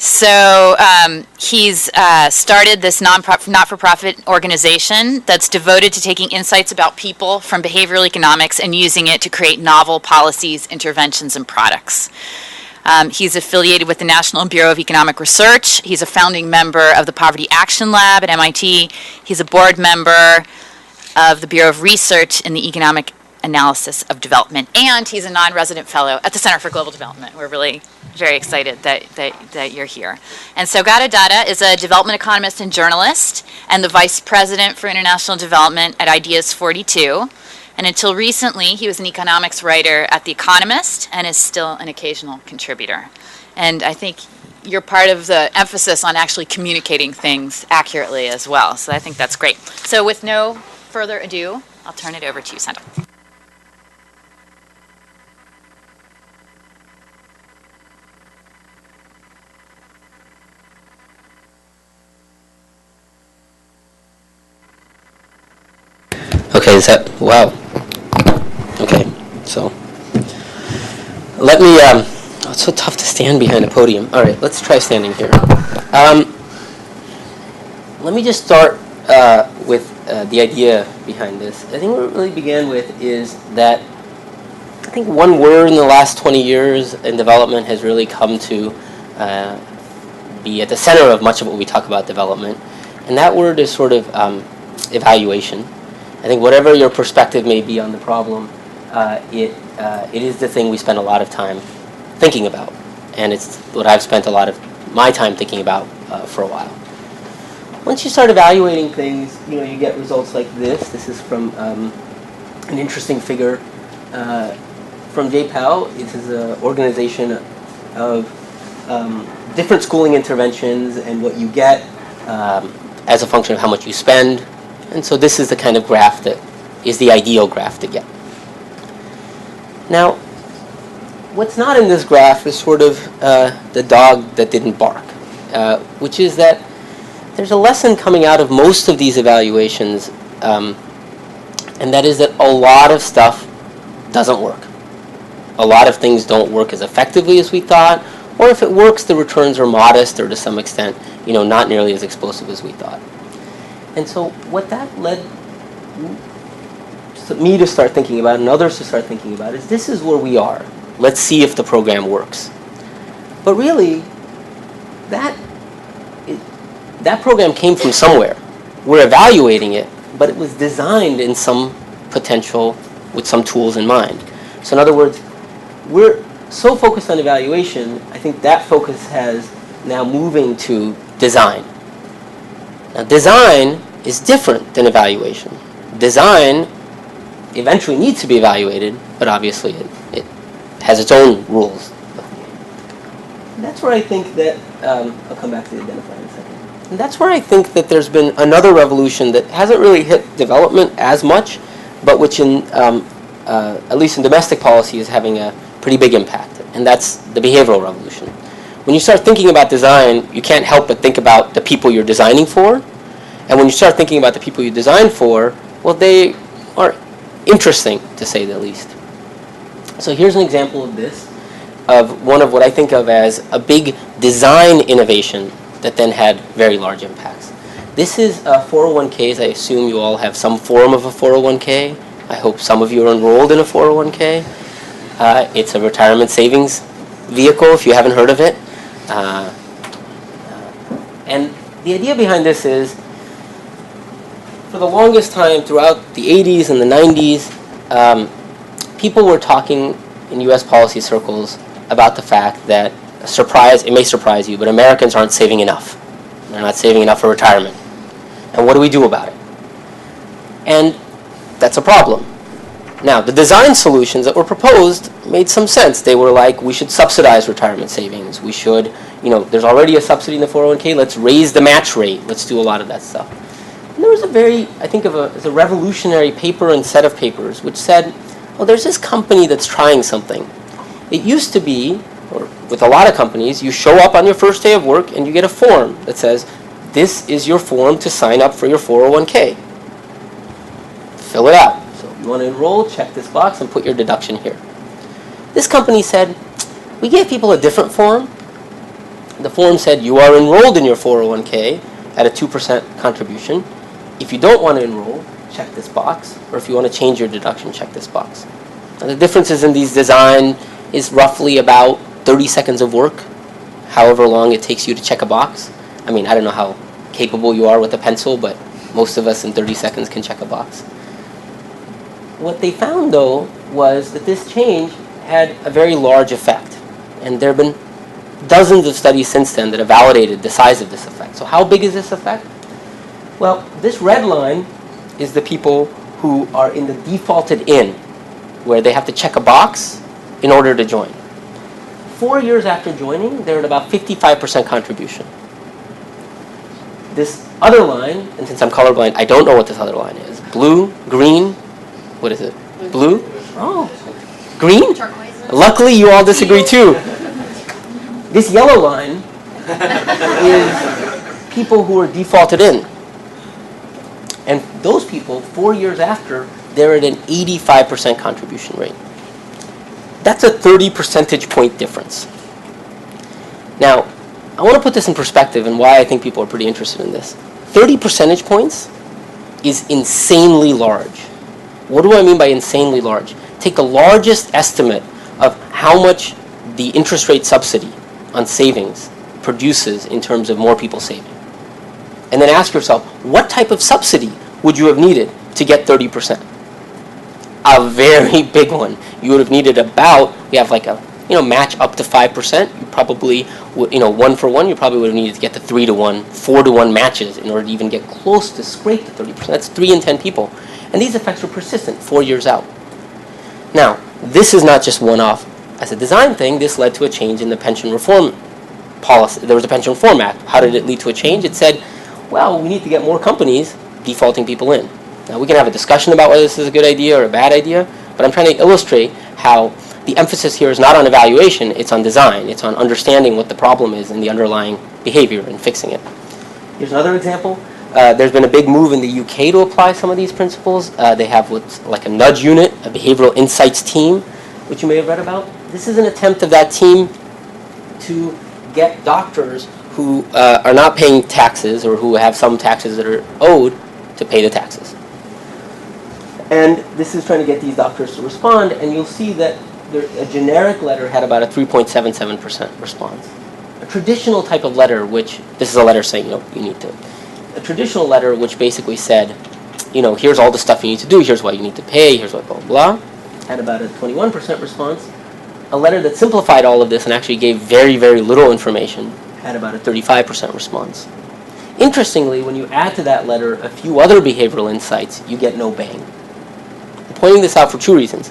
So he's started this not-for-profit organization that's devoted to taking insights about people from behavioral economics and using it to create novel policies, interventions, and products. He's affiliated with the National Bureau of Economic Research. He's a founding member of the Poverty Action Lab at MIT. He's a board member of the Bureau of Research in the Economic Analysis of Development, and he's a non-resident fellow at the Center for Global Development. We're really very excited that you're here. And Saugato Datta is a development economist and journalist, and the vice president for international development at Ideas 42. And until recently, he was an economics writer at The Economist and is still an occasional contributor. And I think you're part of the emphasis on actually communicating things accurately as well. So I think that's great. So with no further ado, I'll turn it over to you, Sendhil. Okay, is that, wow. Okay, so let me, oh, it's so tough to stand behind a podium. All right, let's try standing here. Let me just start with the idea behind this. I think what it really began with is that I think one word in the last 20 years in development has really come to be at the center of much of what we talk about development, and that word is sort of evaluation. I think whatever your perspective may be on the problem, it is the thing we spend a lot of time thinking about, and it's what I've spent a lot of my time thinking about for a while. Once you start evaluating things, you get results like this. This is from an interesting figure from JPAL. It is an organization of different schooling interventions and what you get as a function of how much you spend. And so this is the kind of graph that is the ideal graph to get. Now, what's not in this graph is sort of the dog that didn't bark, which is that there's a lesson coming out of most of these evaluations, and that is that a lot of stuff doesn't work. A lot of things don't work as effectively as we thought, or if it works, the returns are modest or to some extent, not nearly as explosive as we thought. And so what that led me to start thinking about and others to start thinking about is this is where we are. Let's see if the program works. But really, that program came from somewhere. We're evaluating it, but it was designed in some potential with some tools in mind. So in other words, we're so focused on evaluation, I think that focus has now moving to design. Now, design is different than evaluation. Design eventually needs to be evaluated, but obviously it has its own rules. And that's where I think that, I'll come back to the identify in a second. And that's where I think that there's been another revolution that hasn't really hit development as much, but which at least in domestic policy is having a pretty big impact, and that's the behavioral revolution. When you start thinking about design, you can't help but think about the people you're designing for. And when you start thinking about the people you design for, well, they are interesting, to say the least. So here's an example of this, of one of what I think of as a big design innovation that then had very large impacts. This is 401ks. I assume you all have some form of a 401k. I hope some of you are enrolled in a 401k. It's a retirement savings vehicle, if you haven't heard of it. And the idea behind this is, for the longest time throughout the 80s and the 90s, people were talking in U.S. policy circles about the fact that, it may surprise you, but Americans aren't saving enough. They're not saving enough for retirement. And what do we do about it? And that's a problem. Now, the design solutions that were proposed made some sense. They were like, we should subsidize retirement savings. We should, there's already a subsidy in the 401k. Let's raise the match rate. Let's do a lot of that stuff. And there was a very, I think of as a revolutionary paper and set of papers which said, well, there's this company that's trying something. It used to be, or with a lot of companies, you show up on your first day of work and you get a form that says, this is your form to sign up for your 401k. Fill it out. So if you want to enroll, check this box and put your deduction here. This company said, we gave people a different form, The form said you are enrolled in your 401k at a 2% contribution. If you don't want to enroll, check this box. Or if you want to change your deduction, check this box. Now, the differences in these design is roughly about 30 seconds of work, however long it takes you to check a box. I mean, I don't know how capable you are with a pencil, but most of us in 30 seconds can check a box. What they found, though, was that this change had a very large effect. And there have been dozens of studies since then that have validated the size of this effect. So how big is this effect? Well, this red line is the people who are in the defaulted in, where they have to check a box in order to join. 4 years after joining, they're at about 55% contribution. This other line, and since I'm colorblind, I don't know what this other line is. Blue, green, what is it? Blue? Oh, green? Luckily, you all disagree too. This yellow line is people who are defaulted in. And those people, 4 years after, they're at an 85% contribution rate. That's a 30 percentage point difference. Now, I want to put this in perspective and why I think people are pretty interested in this. 30 percentage points is insanely large. What do I mean by insanely large? Take the largest estimate of how much the interest rate subsidy on savings produces in terms of more people saving. And then ask yourself, what type of subsidy would you have needed to get 30%? A very big one. You would have needed about, we have like a, match up to 5%. You probably would, 1 for 1, you probably would have needed to get to 3 to 1, 4 to 1 matches in order to even get close to scrape the 30%. That's 3 in 10 people. And these effects were persistent 4 years out. Now, this is not just one-off. As a design thing, this led to a change in the pension reform policy. There was a Pension Reform Act. How did it lead to a change? It said, well, we need to get more companies defaulting people in. Now, we can have a discussion about whether this is a good idea or a bad idea, but I'm trying to illustrate how the emphasis here is not on evaluation, it's on design. It's on understanding what the problem is and the underlying behavior and fixing it. Here's another example. There's been a big move in the UK to apply some of these principles. They have what's like a nudge unit, a behavioral insights team, which you may have read about. This is an attempt of that team to get doctors who are not paying taxes or who have some taxes that are owed to pay the taxes. And this is trying to get these doctors to respond, and you'll see that a generic letter had about a 3.77% response. A traditional type of letter, which, this is a letter saying, you need to, a traditional letter which basically said, here's all the stuff you need to do, here's why you need to pay, here's what blah, blah, had about a 21% response. A letter that simplified all of this and actually gave very, very little information had about a 35% response. Interestingly, when you add to that letter a few other behavioral insights, you get no bang. I'm pointing this out for two reasons.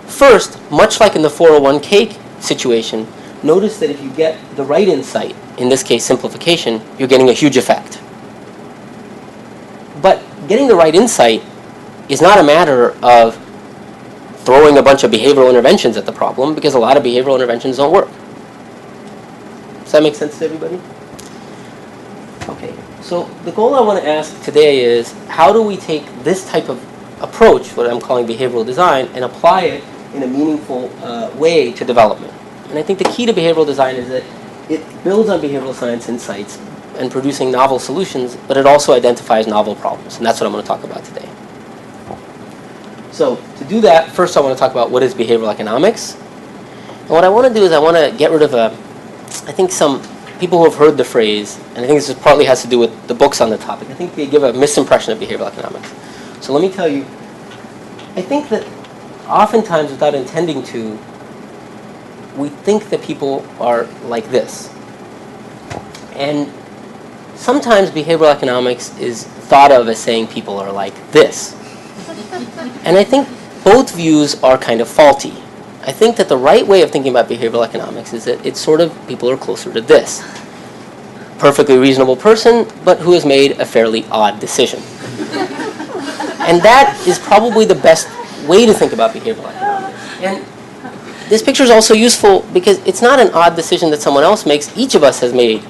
First, much like in the 401k situation, notice that if you get the right insight, in this case simplification, you're getting a huge effect. But getting the right insight is not a matter of throwing a bunch of behavioral interventions at the problem, because a lot of behavioral interventions don't work. Does that make sense to everybody? Okay, so the goal I want to ask today is, how do we take this type of approach, what I'm calling behavioral design, and apply it in a meaningful way to development? And I think the key to behavioral design is that it builds on behavioral science insights and producing novel solutions, but it also identifies novel problems, and that's what I'm going to talk about today. So to do that, first I want to talk about what is behavioral economics. And what I want to do is I want to get rid of I think some people who have heard the phrase, and I think this partly has to do with the books on the topic, I think they give a misimpression of behavioral economics. So let me tell you, I think that oftentimes, without intending to, we think that people are like this. And sometimes behavioral economics is thought of as saying people are like this. And I think both views are kind of faulty. I think that the right way of thinking about behavioral economics is that it's sort of people are closer to this. Perfectly reasonable person, but who has made a fairly odd decision. And that is probably the best way to think about behavioral economics. And this picture is also useful because it's not an odd decision that someone else makes. Each of us has made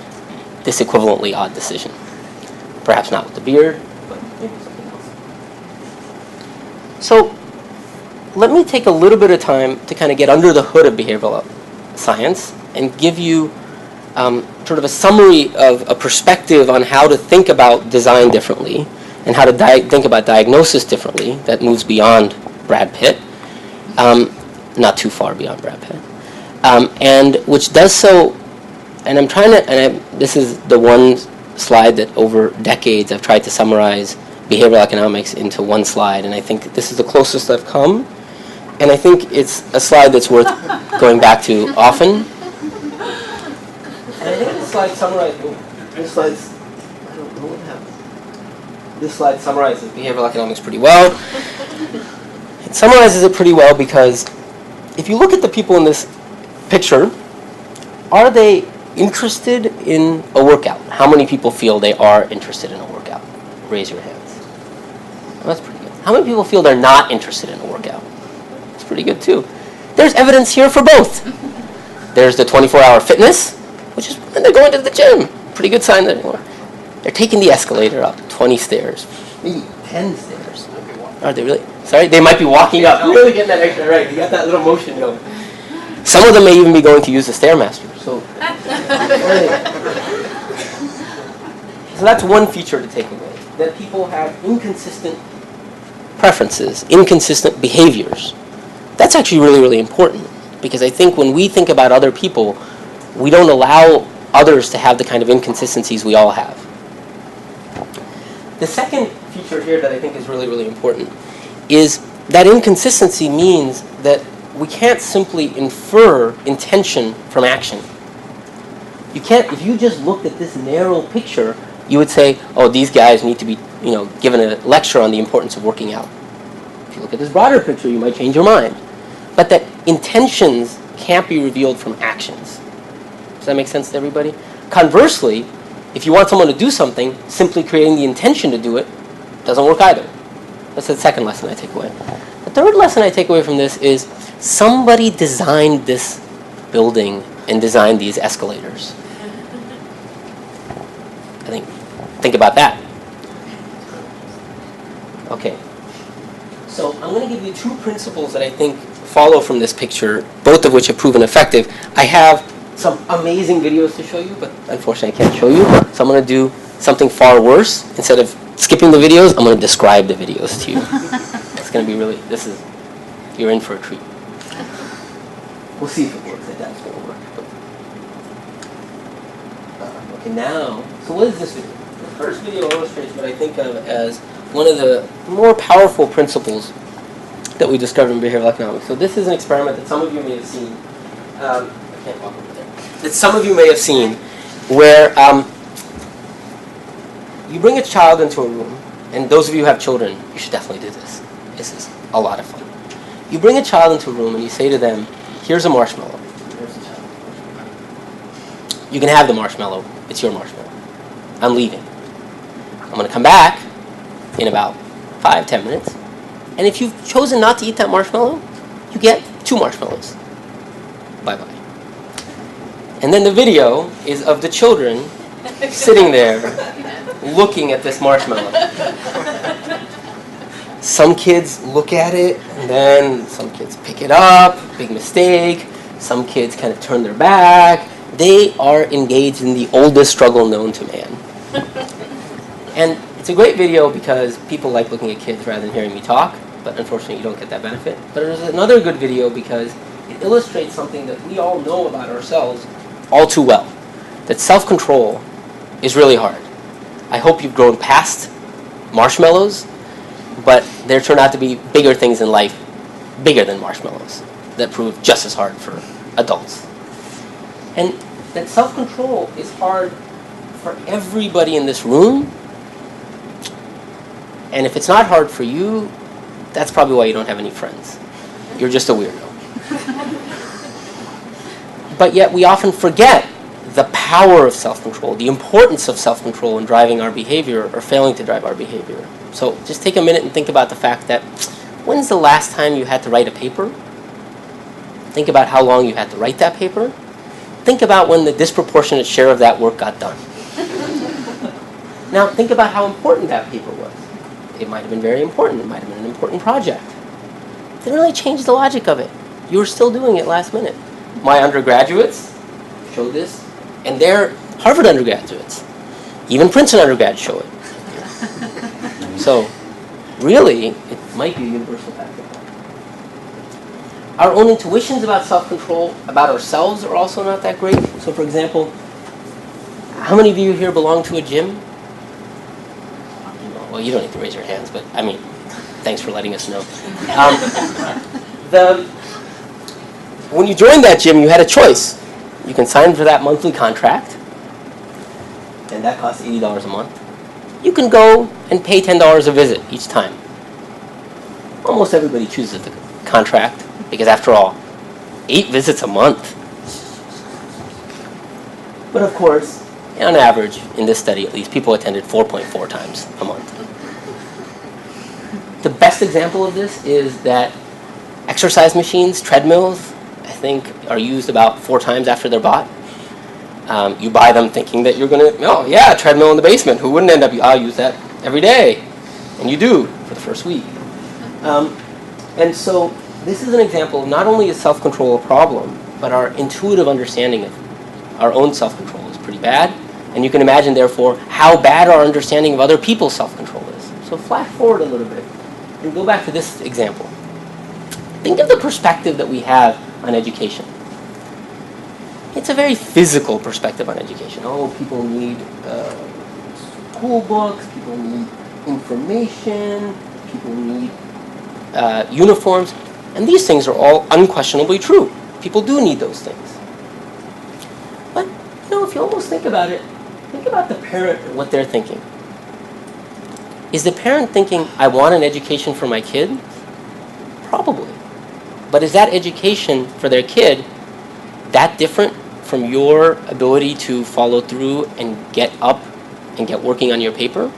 this equivalently odd decision. Perhaps not with the beard, but maybe something else. So let me take a little bit of time to kind of get under the hood of behavioral science and give you sort of a summary of a perspective on how to think about design differently and how to think about diagnosis differently that moves beyond Brad Pitt, not too far beyond Brad Pitt, and which does so, and I'm trying to, this is the one slide that over decades I've tried to summarize behavioral economics into one slide, and I think this is the closest I've come, and I think it's a slide that's worth going back to often. And I think this slide summarizes, I don't know what happened. This slide summarizes behavioral economics pretty well. It summarizes it pretty well because if you look at the people in this picture, are they interested in a workout? How many people feel they are interested in a workout? Raise your hands. Well, that's pretty good. How many people feel they're not interested in a workout? That's pretty good too. There's evidence here for both. There's the 24-hour fitness, which is when they're going to the gym. Pretty good sign that they're taking the escalator up 20 stairs, maybe 10 stairs. Are they really? Sorry, they might be walking up. Really getting that extra right. You got that little motion going. Some of them may even be going to use the Stairmaster. So that's one feature to take away. That people have inconsistent preferences, inconsistent behaviors. That's actually really, really important. Because I think when we think about other people, we don't allow others to have the kind of inconsistencies we all have. The second feature here that I think is really, really important is that inconsistency means that we can't simply infer intention from action. You can't, if you just looked at this narrow picture, you would say, oh, these guys need to be, given a lecture on the importance of working out. If you look at this broader picture, you might change your mind. But that intentions can't be revealed from actions. Does that make sense to everybody? Conversely, if you want someone to do something, simply creating the intention to do it doesn't work either. That's the second lesson I take away. The third lesson I take away from this is somebody designed this building and designed these escalators. Think about that. Okay. So I'm going to give you two principles that I think follow from this picture, both of which have proven effective. I have some amazing videos to show you, but unfortunately I can't show you. So I'm going to do something far worse. Instead of skipping the videos, I'm going to describe the videos to you. It's going to be really, you're in for a treat. We'll see if it works. That's going to work. Okay, now, so what is this video? The first video illustrates what I think of as one of the more powerful principles that we discovered in behavioral economics. So this is an experiment that some of you may have seen. I can't walk over there. That some of you may have seen, where you bring a child into a room, and those of you who have children, you should definitely do this. This is a lot of fun. You bring a child into a room and you say to them, here's a marshmallow. You can have the marshmallow. It's your marshmallow. I'm leaving. I'm going to come back in about 5-10 minutes. And if you've chosen not to eat that marshmallow, you get 2 marshmallows. Bye-bye. And then the video is of the children sitting there looking at this marshmallow. Some kids look at it, and then some kids pick it up, big mistake. Some kids kind of turn their back. They are engaged in the oldest struggle known to man. And it's a great video because people like looking at kids rather than hearing me talk, but unfortunately you don't get that benefit. But there's another good video because it illustrates something that we all know about ourselves all too well, that self-control is really hard. I hope you've grown past marshmallows, but there turn out to be bigger things in life, bigger than marshmallows, that prove just as hard for adults. And that self-control is hard for everybody in this room. And if it's not hard for you, that's probably why you don't have any friends. You're just a weirdo. But yet we often forget the power of self-control, the importance of self-control in driving our behavior or failing to drive our behavior. So just take a minute and think about the fact that when's the last time you had to write a paper? Think about how long you had to write that paper. Think about when the disproportionate share of that work got done. Now think about how important that paper was. It might have been very important. It might have been an important project. It didn't really change the logic of it. You were still doing it last minute. My undergraduates showed this And they're Harvard undergraduates. Even Princeton undergrads show it. So, really, it might be a universal factor. Our own intuitions about self-control, about ourselves, are also not that great. So, for example, how many of you here belong to a gym? Well, you don't need to raise your hands, but I mean, thanks for letting us know. When you joined that gym, you had a choice. You can sign for that monthly contract, and that costs $80 a month. You can go and pay $10 a visit each time. Almost everybody chooses the contract, because after all, 8 visits a month. But of course, on average, in this study at least, people attended 4.4 times a month. The best example of this is that exercise machines, treadmills, I think are used about 4 times after they're bought. You buy them thinking that you're going to, oh yeah, treadmill in the basement. Who wouldn't end up, I'll use that every day. And you do for the first week. And so this is an example of not only is self-control a problem, but our intuitive understanding of our own self-control is pretty bad. And you can imagine, therefore, how bad our understanding of other people's self-control is. So flash forward a little bit and go back to this example. Think of the perspective that we have on education. It's a very physical perspective on education. Oh, people need school books, people need information, people need uniforms. And these things are all unquestionably true. People do need those things. But, you know, if you almost think about it, think about the parent and what they're thinking. Is the parent thinking, I want an education for my kid? Probably. But is that education for their kid that different from your ability to follow through and get up and get working on your paper?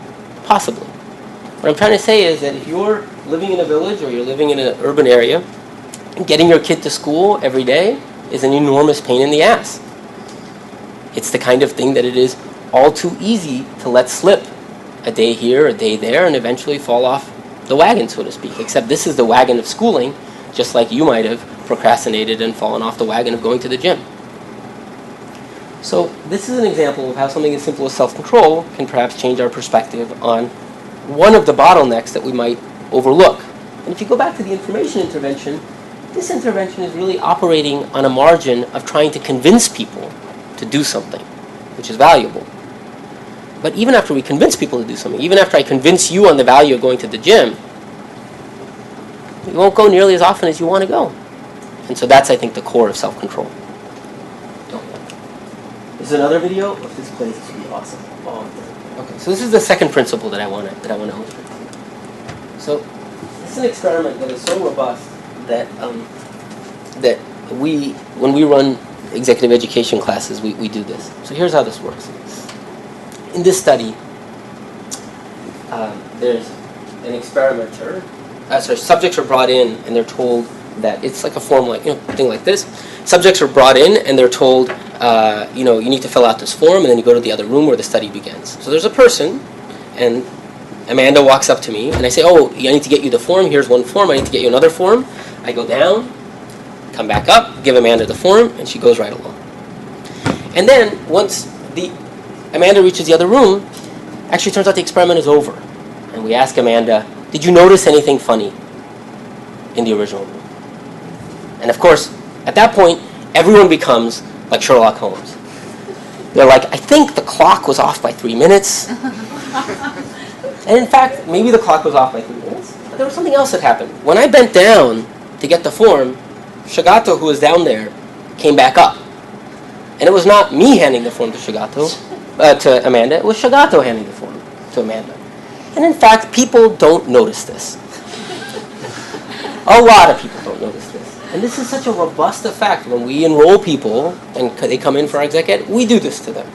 Possibly. What I'm trying to say is that if you're living in a village or you're living in an urban area, getting your kid to school every day is an enormous pain in the ass. It's the kind of thing that it is all too easy to let slip a day here, a day there, and eventually fall off the wagon, so to speak. Except this is the wagon of schooling, just like you might have procrastinated and fallen off the wagon of going to the gym. So this is an example of how something as simple as self-control can perhaps change our perspective on one of the bottlenecks that we might overlook. And if you go back to the information intervention, this intervention is really operating on a margin of trying to convince people to do something, which is valuable. But even after we convince people to do something, even after I convince you on the value of going to the gym, you won't go nearly as often as you want to go. And so that's, I think, the core of self-control. This is another video of this place. This would be awesome. Okay, so this is the second principle that I want to illustrate. So this is an experiment that is so robust that when we run executive education classes, we do this. So here's how this works. In this study, there's an experimenter. Subjects are brought in and they're told that it's like a form, like thing like this. Subjects are brought in and they're told, you need to fill out this form, and then you go to the other room where the study begins. So there's a person, and Amanda walks up to me, and I say, I need to get you the form. Here's one form. I need to get you another form. I go down, come back up, give Amanda the form, and she goes right along. And then once Amanda reaches the other room, actually turns out the experiment is over. And we ask Amanda, did you notice anything funny in the original room? And of course, at that point, everyone becomes like Sherlock Holmes. They're like, I think the clock was off by 3 minutes. And in fact, maybe the clock was off by 3 minutes, but there was something else that happened. When I bent down to get the form, Saugato, who was down there, came back up. And it was not me handing the form to to Amanda, it was Saugato handing the form to Amanda. And in fact, people don't notice this. A lot of people don't notice this. And this is such a robust effect. When we enroll people and they come in for our exec ed, we do this to them.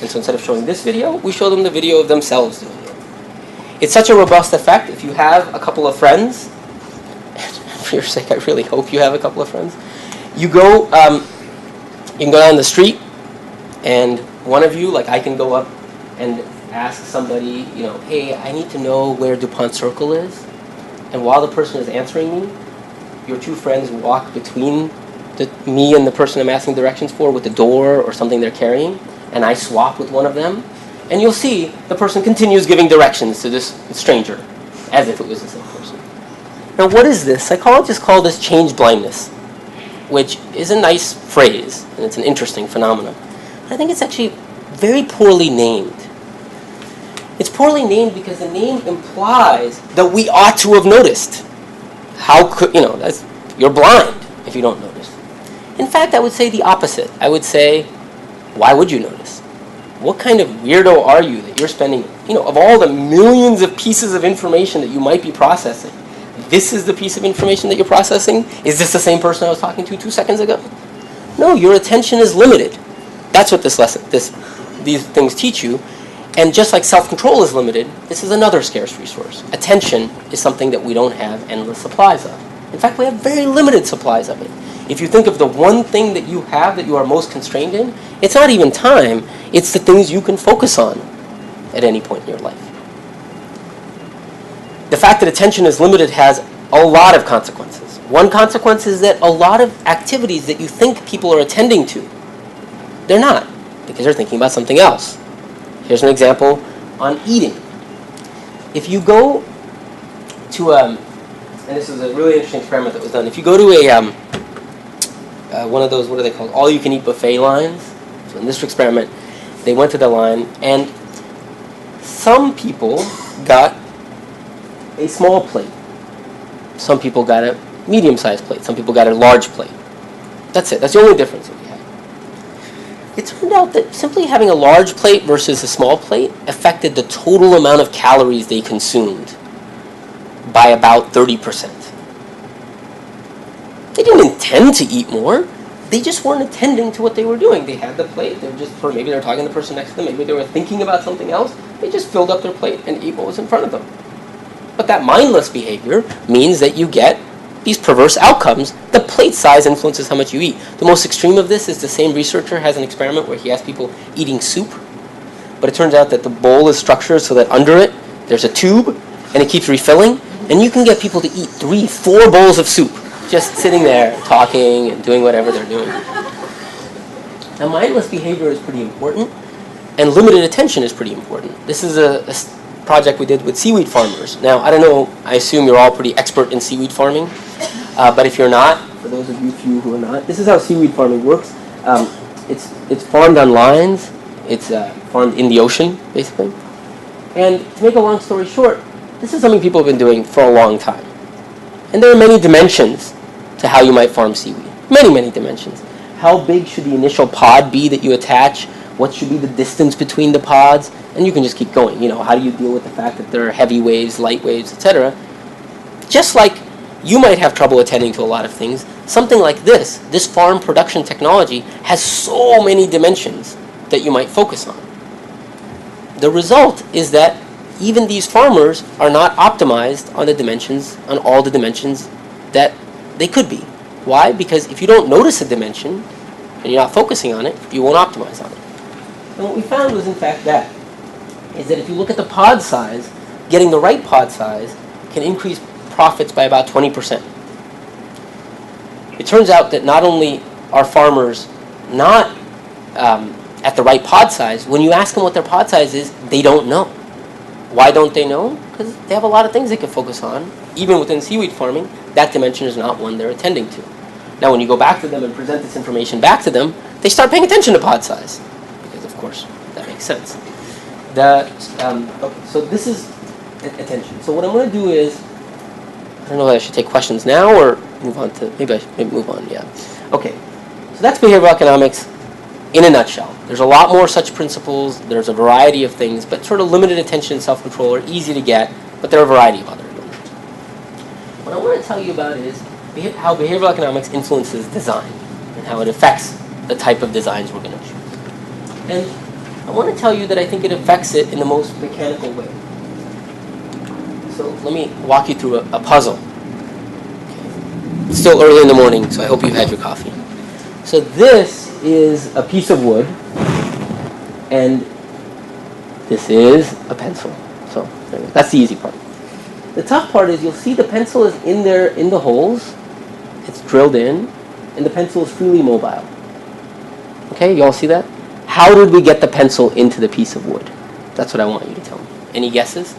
And so instead of showing this video, we show them the video of themselves doing it. It's such a robust effect. If you have a couple of friends, and for your sake, I really hope you have a couple of friends, you can go down the street, and one of you, like I can go up and ask somebody, hey, I need to know where DuPont Circle is. And while the person is answering me, your two friends walk between me and the person I'm asking directions for with the door or something they're carrying, and I swap with one of them, and you'll see the person continues giving directions to this stranger as if it was the same person. Now, what is this? Psychologists call this change blindness, which is a nice phrase, and it's an interesting phenomenon. I think it's actually very poorly named. It's poorly named because the name implies that we ought to have noticed. How could, you're blind if you don't notice. In fact, I would say the opposite. I would say, why would you notice? What kind of weirdo are you that you're spending, of all the millions of pieces of information that you might be processing, this is the piece of information that you're processing? Is this the same person I was talking to 2 seconds ago? No, your attention is limited. That's what these things teach you. And just like self-control is limited, this is another scarce resource. Attention is something that we don't have endless supplies of. In fact, we have very limited supplies of it. If you think of the one thing that you have that you are most constrained in, it's not even time, it's the things you can focus on at any point in your life. The fact that attention is limited has a lot of consequences. One consequence is that a lot of activities that you think people are attending to, they're not, because they're thinking about something else. Here's an example on eating. If you go to, and this is a really interesting experiment that was done. If you go to one of those, what are they called, all-you-can-eat buffet lines. So in this experiment, they went to the line, and some people got a small plate. Some people got a medium-sized plate. Some people got a large plate. That's it. That's the only difference that we had. It turned out that simply having a large plate versus a small plate affected the total amount of calories they consumed by about 30%. They didn't intend to eat more. They just weren't attending to what they were doing. They had the plate. They were just, or maybe they were talking to the person next to them. Maybe they were thinking about something else. They just filled up their plate and ate what was in front of them. But that mindless behavior means that you get these perverse outcomes. The plate size influences how much you eat. The most extreme of this is the same researcher has an experiment where he has people eating soup, but it turns out that the bowl is structured so that under it there's a tube, and it keeps refilling, and you can get people to eat 3-4 bowls of soup just sitting there talking and doing whatever they're doing. Now, mindless behavior is pretty important, and limited attention is pretty important. This is a project we did with seaweed farmers. Now, I don't know, I assume you're all pretty expert in seaweed farming, but if you're not, for those of you few who are not, this is how seaweed farming works. It's farmed on lines. It's farmed in the ocean, basically. And to make a long story short, this is something people have been doing for a long time. And there are many dimensions to how you might farm seaweed. Many, many dimensions. How big should the initial pod be that you attach? What should be the distance between the pods? And you can just keep going. How do you deal with the fact that there are heavy waves, light waves, etc.? Just like you might have trouble attending to a lot of things, something like this farm production technology has so many dimensions that you might focus on. The result is that even these farmers are not optimized on all the dimensions that they could be. Why? Because if you don't notice a dimension and you're not focusing on it, you won't optimize on it. And what we found was, in fact, is that if you look at the pod size, getting the right pod size can increase profits by about 20%. It turns out that not only are farmers not at the right pod size, when you ask them what their pod size is, they don't know. Why don't they know? Because they have a lot of things they can focus on. Even within seaweed farming, that dimension is not one they're attending to. Now, when you go back to them and present this information back to them, they start paying attention to pod size. Because, of course, that makes sense. Okay, so this is attention. So what I'm going to do is, I don't know if I should take questions now or move on to, maybe move on, yeah. Okay, so that's behavioral economics in a nutshell. There's a lot more such principles. There's a variety of things, but sort of limited attention and self-control are easy to get, but there are a variety of other ones. What I want to tell you about is how behavioral economics influences design and how it affects the type of designs we're going to choose. And I want to tell you that I think it affects it in the most mechanical way. So let me walk you through a puzzle. Okay. It's still early in the morning, so I hope you've had your coffee. So this is a piece of wood, and this is a pencil. So that's the easy part. The tough part is you'll see the pencil is in there in the holes. It's drilled in, and the pencil is freely mobile. Okay, you all see that? How did we get the pencil into the piece of wood? That's what I want you to tell me. Any guesses?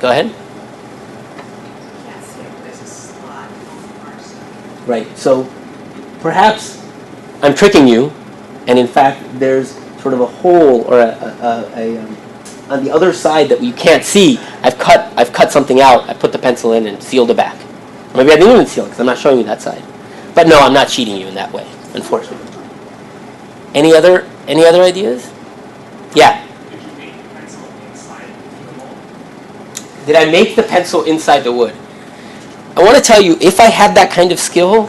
Go ahead. Right, so perhaps I'm tricking you, and in fact there's sort of a hole or on the other side that you can't see. I've cut something out. I put the pencil in and sealed it back. Maybe I didn't even seal it because I'm not showing you that side. But no, I'm not cheating you in that way, unfortunately. Any other ideas? Yeah. Did you make the pencil inside the mold? Did I make the pencil inside the wood? I want to tell you, if I had that kind of skill,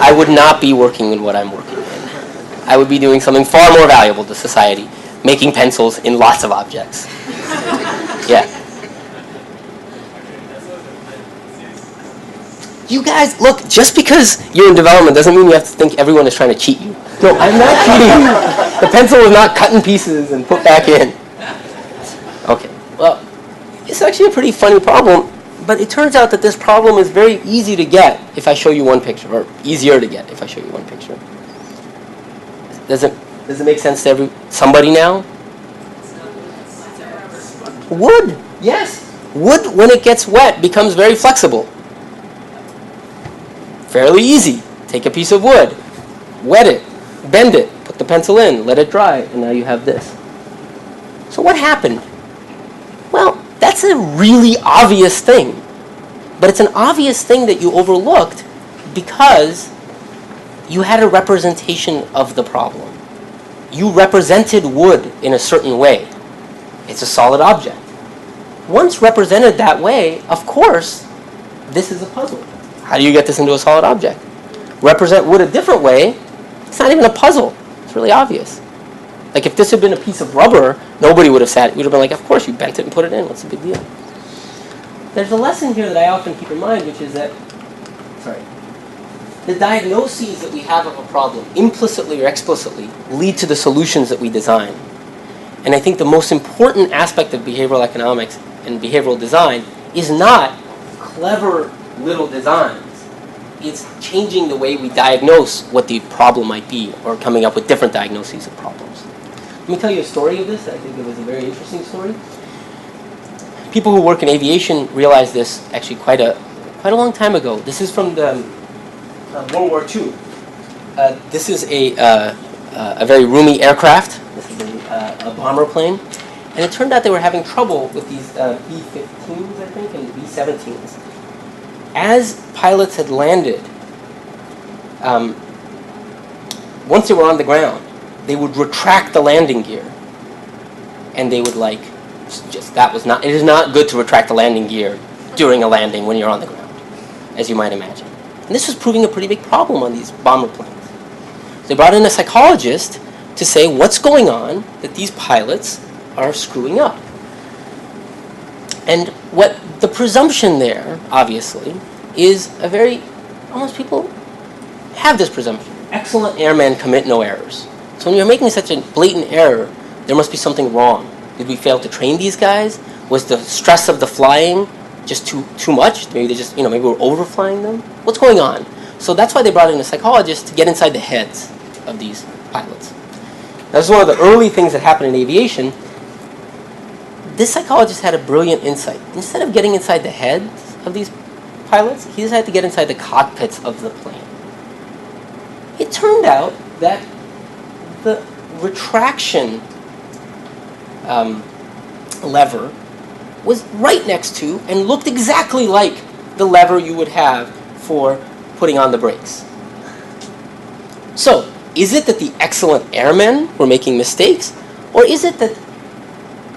I would not be working in what I'm working in. I would be doing something far more valuable to society, making pencils in lots of objects. Yeah. You guys, look, just because you're in development doesn't mean you have to think everyone is trying to cheat you. No, I'm not cheating you. The pencil was not cut in pieces and put back in. Okay, well, it's actually a pretty funny problem, but it turns out that this problem is very easy to get if I show you one picture, or easier to get if I show you one picture. Does it make sense to somebody now? Wood, yes. Wood, when it gets wet, becomes very flexible. Fairly easy. Take a piece of wood, wet it, bend it, put the pencil in, let it dry, and now you have this. So what happened? Well, that's a really obvious thing. But it's an obvious thing that you overlooked because you had a representation of the problem. You represented wood in a certain way. It's a solid object. Once represented that way, of course, this is a puzzle. How do you get this into a solid object? Represent wood a different way, it's not even a puzzle. It's really obvious. Like if this had been a piece of rubber, nobody would have said it. We would have been like, of course, you bent it and put it in. What's the big deal? There's a lesson here that I often keep in mind, which is that, the diagnoses that we have of a problem, implicitly or explicitly, lead to the solutions that we design. And I think the most important aspect of behavioral economics and behavioral design is not clever little designs. It's changing the way we diagnose what the problem might be, or coming up with different diagnoses of problems. Let me tell you a story of this. I think it was a very interesting story. People who work in aviation realized this actually quite a long time ago. This is from the World War II. This is a very roomy aircraft. This is a bomber plane. And it turned out they were having trouble with these B-15s, I think, and B-17s. As pilots had landed, once they were on the ground, they would retract the landing gear. And they would it is not good to retract the landing gear during a landing when you're on the ground, as you might imagine. And this was proving a pretty big problem on these bomber planes. So they brought in a psychologist to say what's going on that these pilots are screwing up. And what the presumption there, obviously, is almost people have this presumption. Excellent airmen commit no errors. So when you're making such a blatant error, there must be something wrong. Did we fail to train these guys? Was the stress of the flying just too much? Maybe maybe we're overflying them? What's going on? So that's why they brought in a psychologist to get inside the heads of these pilots. Now, this is one of the early things that happened in aviation. This psychologist had a brilliant insight. Instead of getting inside the heads of these pilots, he decided to get inside the cockpits of the plane. It turned out that the retraction lever was right next to and looked exactly like the lever you would have for putting on the brakes. So, is it that the excellent airmen were making mistakes, or is it that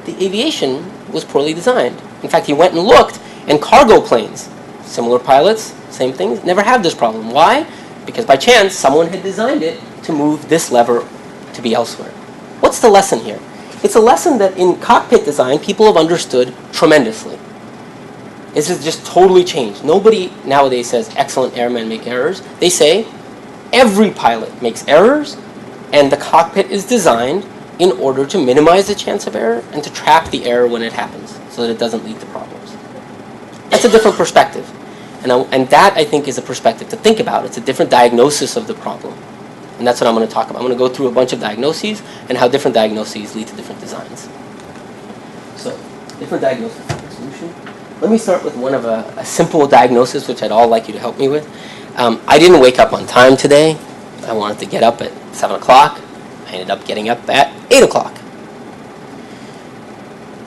the aviation was poorly designed? In fact, he went and looked, and cargo planes, similar pilots, same things, never have this problem. Why? Because by chance, someone had designed it to move this lever to be elsewhere. What's the lesson here? It's a lesson that in cockpit design, people have understood tremendously. This has just totally changed. Nobody nowadays says excellent airmen make errors. They say every pilot makes errors, and the cockpit is designed in order to minimize the chance of error and to trap the error when it happens so that it doesn't lead to problems. That's a different perspective. And that, I think, is a perspective to think about. It's a different diagnosis of the problem. And that's what I'm going to talk about. I'm going to go through a bunch of diagnoses and how different diagnoses lead to different designs. So, different diagnosis, different solution. Let me start with one of a simple diagnosis, which I'd all like you to help me with. I didn't wake up on time today. I wanted to get up at 7 o'clock. I ended up getting up at 8 o'clock.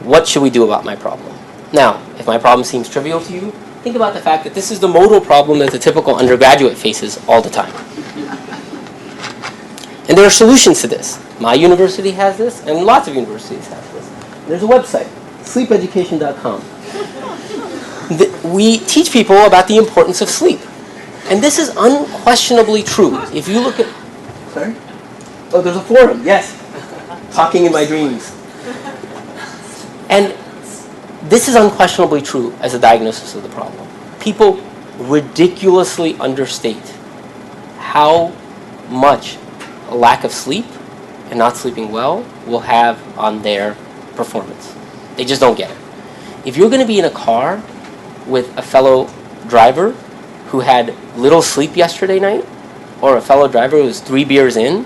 What should we do about my problem? Now, if my problem seems trivial to you, think about the fact that this is the modal problem that the typical undergraduate faces all the time. And there are solutions to this. My university has this, and lots of universities have this. There's a website, sleepeducation.com. We teach people about the importance of sleep. And this is unquestionably true. If you look at... Sorry? Oh, there's a forum, yes. Talking in my dreams. And this is unquestionably true as a diagnosis of the problem. People ridiculously understate how much a lack of sleep and not sleeping well will have on their performance. They just don't get it. If you're going to be in a car with a fellow driver who had little sleep yesterday night, or a fellow driver who was 3 beers in,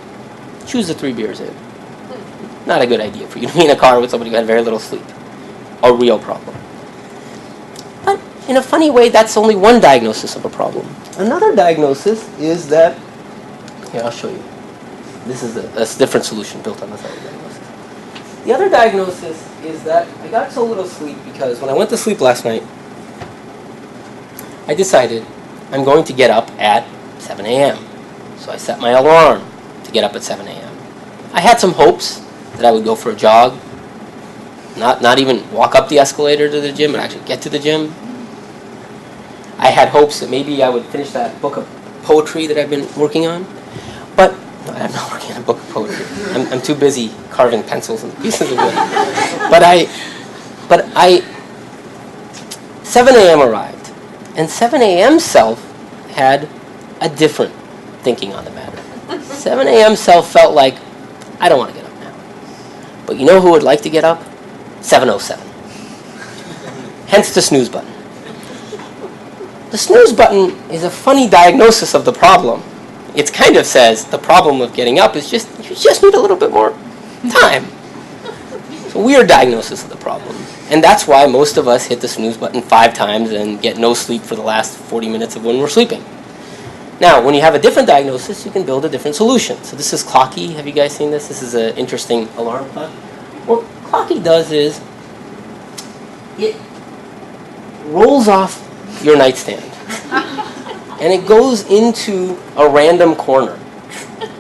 choose the 3 beers in. Not a good idea for you to be in a car with somebody who had very little sleep. A real problem. But in a funny way, that's only one diagnosis of a problem. Another diagnosis is that, here, I'll show you. This is a different solution built on this other diagnosis. The other diagnosis is that I got so little sleep because when I went to sleep last night, I decided I'm going to get up at 7 a.m. So I set my alarm to get up at 7 a.m. I had some hopes that I would go for a jog, not even walk up the escalator to the gym, and actually get to the gym. I had hopes that maybe I would finish that book of poetry that I've been working on. But I'm not working on a book of poetry. I'm too busy carving pencils and pieces of wood. But 7 a.m. arrived. And 7 a.m. self had a different thinking on the matter. 7 a.m. self felt like, I don't want to get up now. But you know who would like to get up? 7:07. Hence the snooze button. The snooze button is a funny diagnosis of the problem. It kind of says the problem of getting up is just, you just need a little bit more time. It's a weird diagnosis of the problem. And that's why most of us hit the snooze button 5 times and get no sleep for the last 40 minutes of when we're sleeping. Now, when you have a different diagnosis, you can build a different solution. So this is Clocky. Have you guys seen this? This is an interesting alarm clock. What Clocky does is it rolls off your nightstand. And it goes into a random corner.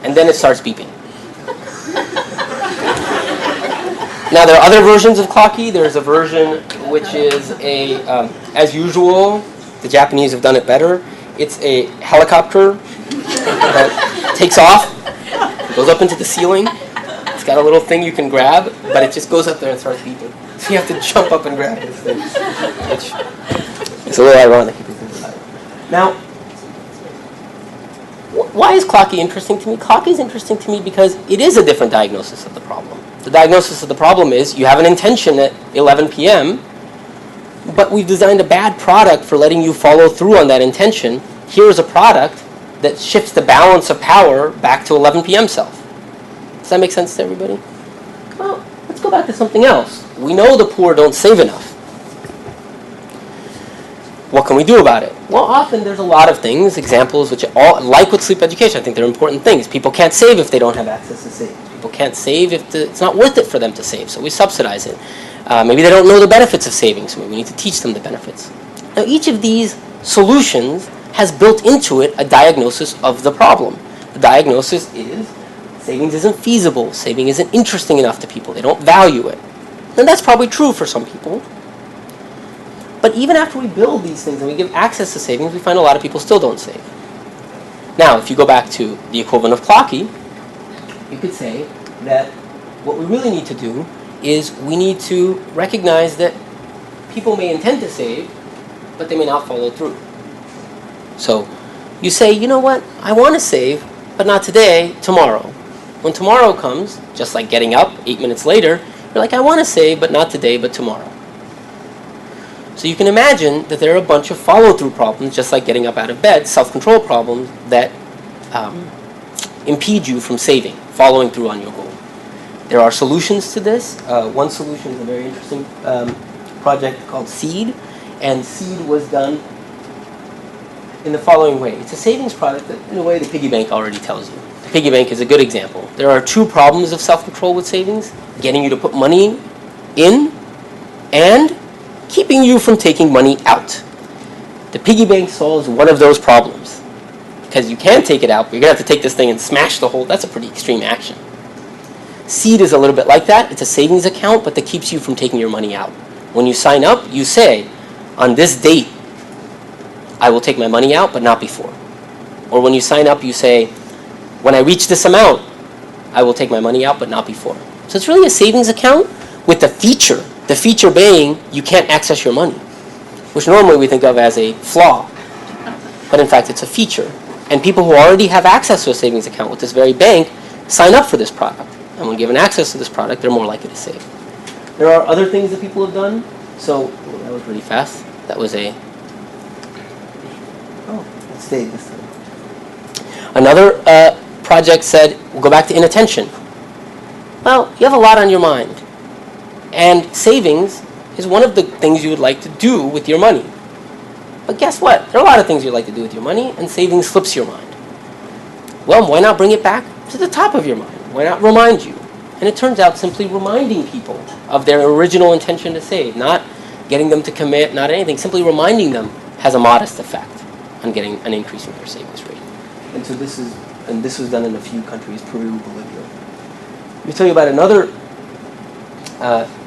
And then it starts beeping. Now, there are other versions of Clocky. There's a version which is as usual, the Japanese have done it better. It's a helicopter that takes off, goes up into the ceiling. It's got a little thing you can grab, but it just goes up there and starts beeping. So you have to jump up and grab this thing, which is a little ironic if you think about it. Now, why is Clocky interesting to me? Clocky is interesting to me because it is a different diagnosis of the problem. The diagnosis of the problem is you have an intention at 11 p.m., but we've designed a bad product for letting you follow through on that intention. Here's a product that shifts the balance of power back to 11 p.m. self. Does that make sense to everybody? Well, let's go back to something else. We know the poor don't save enough. What can we do about it? Well, often there's a lot of things, examples, which all, like with sleep education, I think they're important things. People can't save if they don't have access to savings. People can't save if it's not worth it for them to save, so we subsidize it. Maybe they don't know the benefits of saving, so we need to teach them the benefits. Now, each of these solutions has built into it a diagnosis of the problem. The diagnosis is savings isn't feasible, saving isn't interesting enough to people, they don't value it. And that's probably true for some people. But even after we build these things and we give access to savings, we find a lot of people still don't save. Now, if you go back to the equivalent of Clocky, you could say that what we really need to do is we need to recognize that people may intend to save, but they may not follow through. So you say, you know what, I want to save, but not today, tomorrow. When tomorrow comes, just like getting up 8 minutes later, you're like, I want to save, but not today, but tomorrow. So you can imagine that there are a bunch of follow-through problems, just like getting up out of bed, self-control problems that impede you from saving, following through on your goal. There are solutions to this. One solution is a very interesting project called Seed, and Seed was done in the following way. It's a savings product that, in a way, the piggy bank already tells you. The piggy bank is a good example. There are two problems of self-control with savings: getting you to put money in and keeping you from taking money out. The piggy bank solves one of those problems, because you can take it out, but you're going to have to take this thing and smash the whole. That's a pretty extreme action. Seed is a little bit like that. It's a savings account, but that keeps you from taking your money out. When you sign up, you say, on this date, I will take my money out, but not before. Or when you sign up, you say, when I reach this amount, I will take my money out, but not before. So it's really a savings account with the feature being you can't access your money, which normally we think of as a flaw. But in fact, it's a feature. And people who already have access to a savings account with this very bank sign up for this product. And when given access to this product, they're more likely to save. There are other things that people have done. So, that was really fast. That was a... Oh, it stayed this time. Another project said, we'll go back to inattention. Well, you have a lot on your mind. And savings is one of the things you would like to do with your money. But guess what? There are a lot of things you'd like to do with your money, and savings slips your mind. Well, why not bring it back to the top of your mind? Why not remind you? And it turns out simply reminding people of their original intention to save, not getting them to commit, not anything, simply reminding them has a modest effect on getting an increase in their savings rate. And so this was done in a few countries, Peru, Bolivia. Let me tell you about another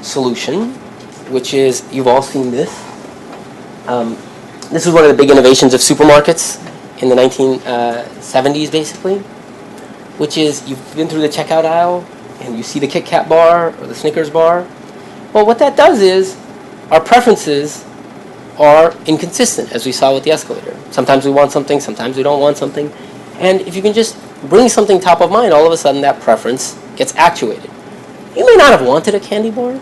solution, which is, you've all seen this. This is one of the big innovations of supermarkets in the 1970s, basically, which is you've been through the checkout aisle and you see the Kit Kat bar or the Snickers bar. Well, what that does is our preferences are inconsistent, as we saw with the escalator. Sometimes we want something, sometimes we don't want something. And if you can just bring something top of mind, all of a sudden that preference gets actuated. You may not have wanted a candy bar,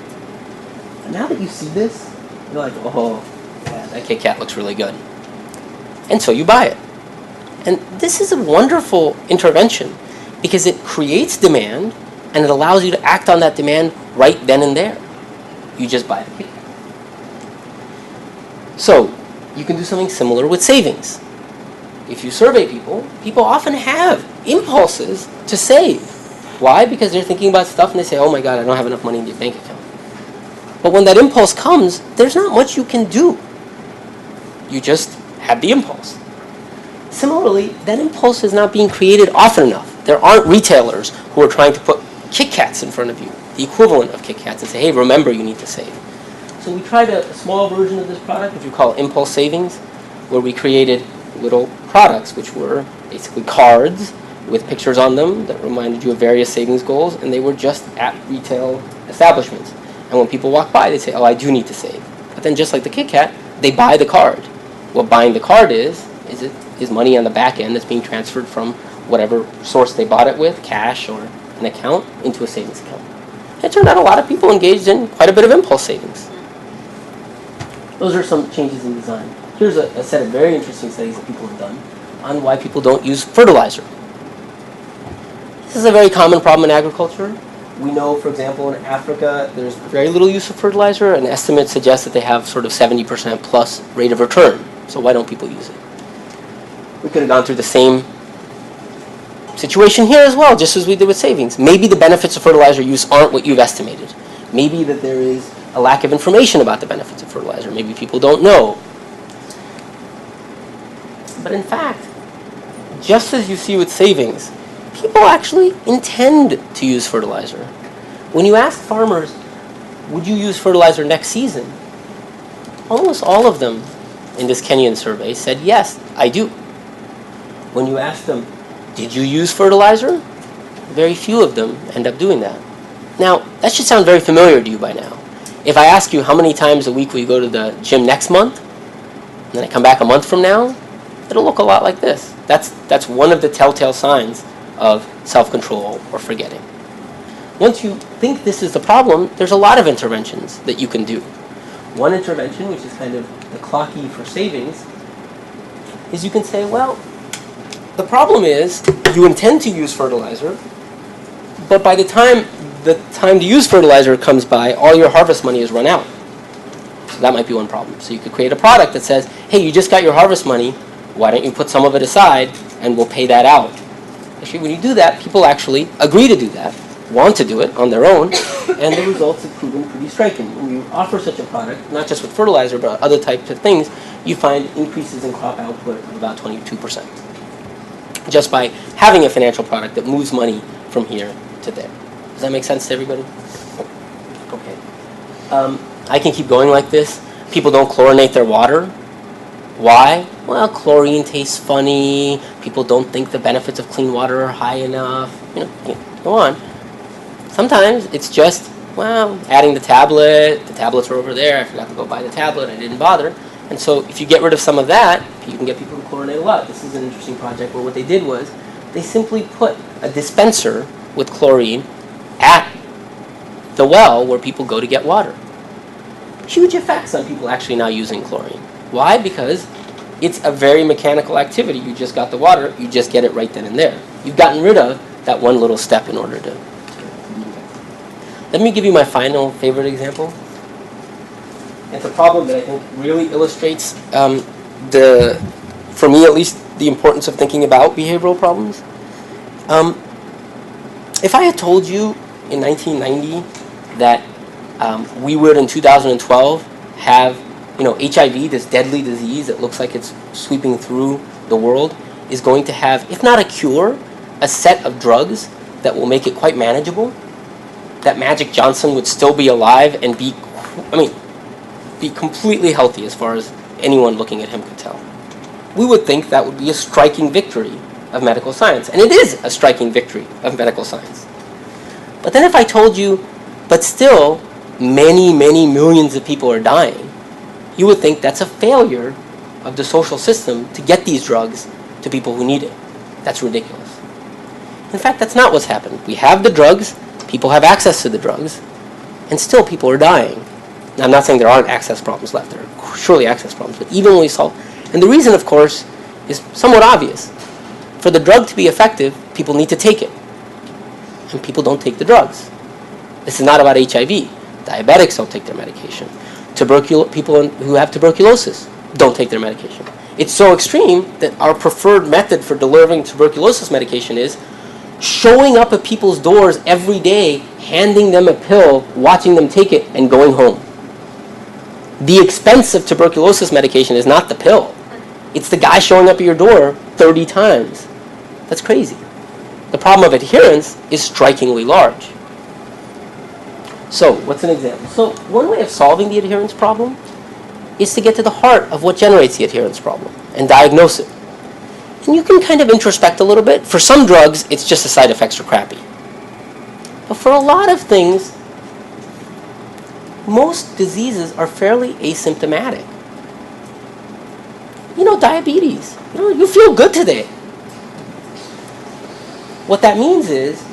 but now that you see this, you're like, oh, yeah, that Kit Kat looks really good. And so you buy it. And this is a wonderful intervention because it creates demand and it allows you to act on that demand right then and there. You just buy the Kit Kat. So you can do something similar with savings. If you survey people, people often have impulses to save. Why? Because they're thinking about stuff and they say, oh my God, I don't have enough money in your bank account. But when that impulse comes, there's not much you can do. You just have the impulse. Similarly, that impulse is not being created often enough. There aren't retailers who are trying to put Kit Kats in front of you, the equivalent of Kit Kats, and say, hey, remember you need to save. So we tried a small version of this product, which we call Impulse Savings, where we created little products, which were basically cards with pictures on them that reminded you of various savings goals, and they were just at retail establishments. And when people walk by, they say, oh, I do need to save. But then just like the Kit Kat, they buy the card. What buying the card is money on the back end that's being transferred from whatever source they bought it with, cash or an account, into a savings account. And it turned out a lot of people engaged in quite a bit of impulse savings. Those are some changes in design. Here's a set of very interesting studies that people have done on why people don't use fertilizer. This is a very common problem in agriculture. We know, for example, in Africa, there's very little use of fertilizer, and estimates suggest that they have sort of 70% plus rate of return. So why don't people use it? We could have gone through the same situation here as well, just as we did with savings. Maybe the benefits of fertilizer use aren't what you've estimated. Maybe that there is a lack of information about the benefits of fertilizer. Maybe people don't know. But in fact, just as you see with savings, people actually intend to use fertilizer. When you ask farmers, would you use fertilizer next season? Almost all of them in this Kenyan survey said, yes, I do. When you ask them, did you use fertilizer? Very few of them end up doing that. Now, that should sound very familiar to you by now. If I ask you how many times a week will you go to the gym next month, and then I come back a month from now, it'll look a lot like this. That's one of the telltale signs of self-control or forgetting. Once you think this is the problem, there's a lot of interventions that you can do. one intervention, which is kind of the clocky for savings, is you can say, well, the problem is you intend to use fertilizer, but by the time to use fertilizer comes by, all your harvest money is run out. So that might be one problem. So you could create a product that says, hey, you just got your harvest money, why don't you put some of it aside and we'll pay that out. Actually, when you do that, people actually agree to do that, want to do it on their own, and the results have proven pretty striking. When you offer such a product, not just with fertilizer, but other types of things, you find increases in crop output of about 22%. Just by having a financial product that moves money from here to there. Does that make sense to everybody? Okay. I can keep going like this. People don't chlorinate their water. Why? Well, chlorine tastes funny. People don't think the benefits of clean water are high enough. Go on. Sometimes it's just, well, adding the tablet. The tablets are over there. I forgot to go buy the tablet. I didn't bother. And so if you get rid of some of that, you can get people to chlorinate a lot. This is an interesting project where what they did was they simply put a dispenser with chlorine at the well where people go to get water. Huge effects on people actually now using chlorine. Why? Because it's a very mechanical activity. You just got the water, you just get it right then and there. You've gotten rid of that one little step in order to. Let me give you my final favorite example. It's a problem that I think really illustrates for me at least, the importance of thinking about behavioral problems. If I had told you in 1990 that we would in 2012 have, HIV, this deadly disease that looks like it's sweeping through the world, is going to have, if not a cure, a set of drugs that will make it quite manageable, that Magic Johnson would still be alive and be completely healthy as far as anyone looking at him could tell. We would think that would be a striking victory of medical science. And it is a striking victory of medical science. But then if I told you, but still, many, many millions of people are dying, you would think that's a failure of the social system to get these drugs to people who need it. That's ridiculous. In fact, that's not what's happened. We have the drugs, people have access to the drugs, and still people are dying. Now, I'm not saying there aren't access problems left. There are surely access problems, but even when we solve... And the reason, of course, is somewhat obvious. For the drug to be effective, people need to take it. And people don't take the drugs. This is not about HIV. Diabetics don't take their medication. People who have tuberculosis don't take their medication. It's so extreme that our preferred method for delivering tuberculosis medication is showing up at people's doors every day, handing them a pill, watching them take it, and going home. The expense of tuberculosis medication is not the pill. It's the guy showing up at your door 30 times. That's crazy. The problem of adherence is strikingly large. So, what's an example? So, one way of solving the adherence problem is to get to the heart of what generates the adherence problem and diagnose it. And you can kind of introspect a little bit. For some drugs, it's just the side effects are crappy. But for a lot of things, most diseases are fairly asymptomatic. Diabetes. You feel good today. What that means is,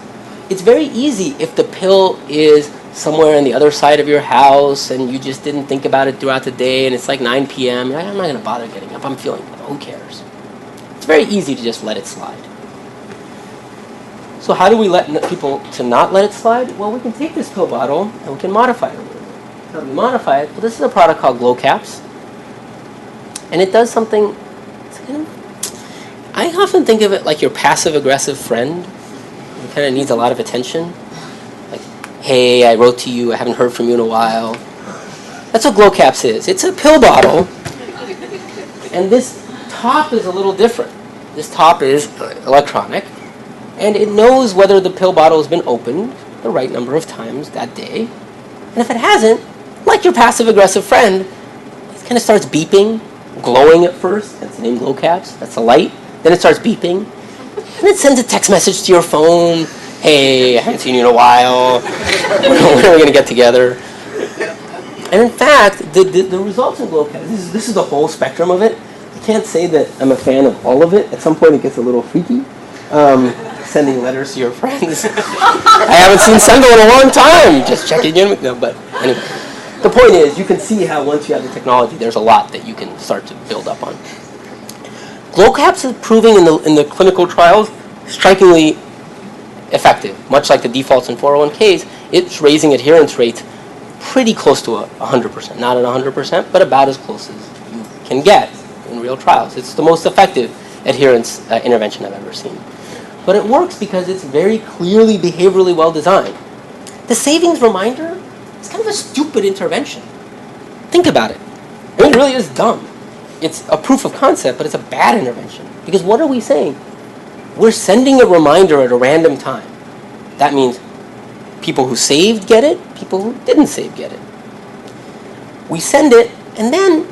it's very easy if the pill is somewhere on the other side of your house and you just didn't think about it throughout the day and it's like 9 p.m. You're like, I'm not going to bother getting up. I'm feeling good. Who cares? It's very easy to just let it slide. So how do we let people to not let it slide? Well, we can take this pill bottle and we can modify it a little bit. How do we modify it? Well, this is a product called Glowcaps. And it does something, I often think of it like your passive-aggressive friend who kind of needs a lot of attention. Like, hey, I wrote to you, I haven't heard from you in a while. That's what Glowcaps is. It's a pill bottle. And this top is a little different. This top is electronic. And it knows whether the pill bottle has been opened the right number of times that day. And if it hasn't, like your passive-aggressive friend, it kind of starts beeping, glowing at first. That's the name Glowcaps. That's the light. Then it starts beeping. And it sends a text message to your phone. Hey, I haven't seen you in a while. When are we going to get together? And in fact, the results in Glowcaps, this is the whole spectrum of it. I can't say that I'm a fan of all of it. At some point it gets a little freaky. Sending letters to your friends. I haven't seen Sendhil in a long time. Just checking in with them. But anyway. the point is, you can see how once you have the technology, there's a lot that you can start to build up on. Glowcaps is proving in the clinical trials strikingly effective. Much like the defaults in 401ks, it's raising adherence rates pretty close to 100%. Not at 100%, but about as close as you can get in real trials. It's the most effective adherence intervention I've ever seen. But it works because it's very clearly behaviorally well designed. The savings reminder is kind of a stupid intervention. Think about it. I mean, it really is dumb. It's a proof of concept, but it's a bad intervention. Because what are we saying? We're sending a reminder at a random time. That means people who saved get it, people who didn't save get it. We send it, and then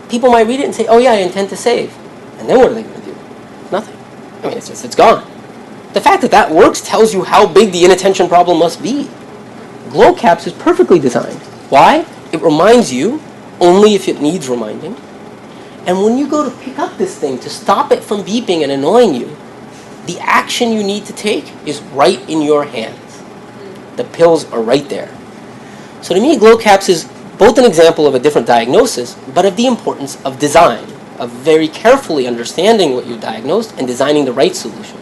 people might read it and say, oh yeah, I intend to save. And then what are they going to do? Nothing. I mean, it's gone. The fact that that works tells you how big the inattention problem must be. Glowcaps is perfectly designed. Why? It reminds you only if it needs reminding. And when you go to pick up this thing to stop it from beeping and annoying you, the action you need to take is right in your hands. The pills are right there. So to me, Glowcaps is both an example of a different diagnosis, but of the importance of design, of very carefully understanding what you diagnosed and designing the right solution.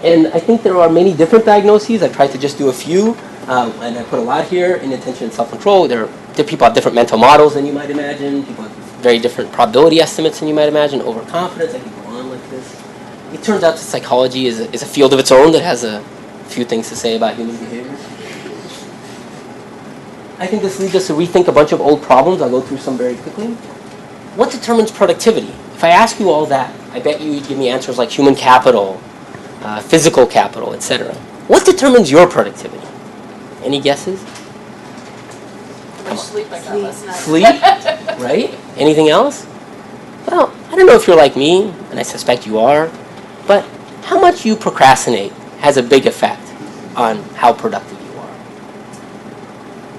And I think there are many different diagnoses. I tried to just do a few, and I put a lot here: inattention and self-control. People have different mental models than you might imagine. People have very different probability estimates than you might imagine. Overconfidence. I can go on like this. It turns out that psychology is a field of its own that has a few things to say about human behavior. I think this leads us to rethink a bunch of old problems. I'll go through some very quickly. What determines productivity? If I ask you all that, I bet you'd give me answers like human capital, physical capital, etc. What determines your productivity? Any guesses? How much sleep I got last night. Sleep, right? Anything else? Well, I don't know if you're like me, and I suspect you are, but how much you procrastinate has a big effect on how productive you are.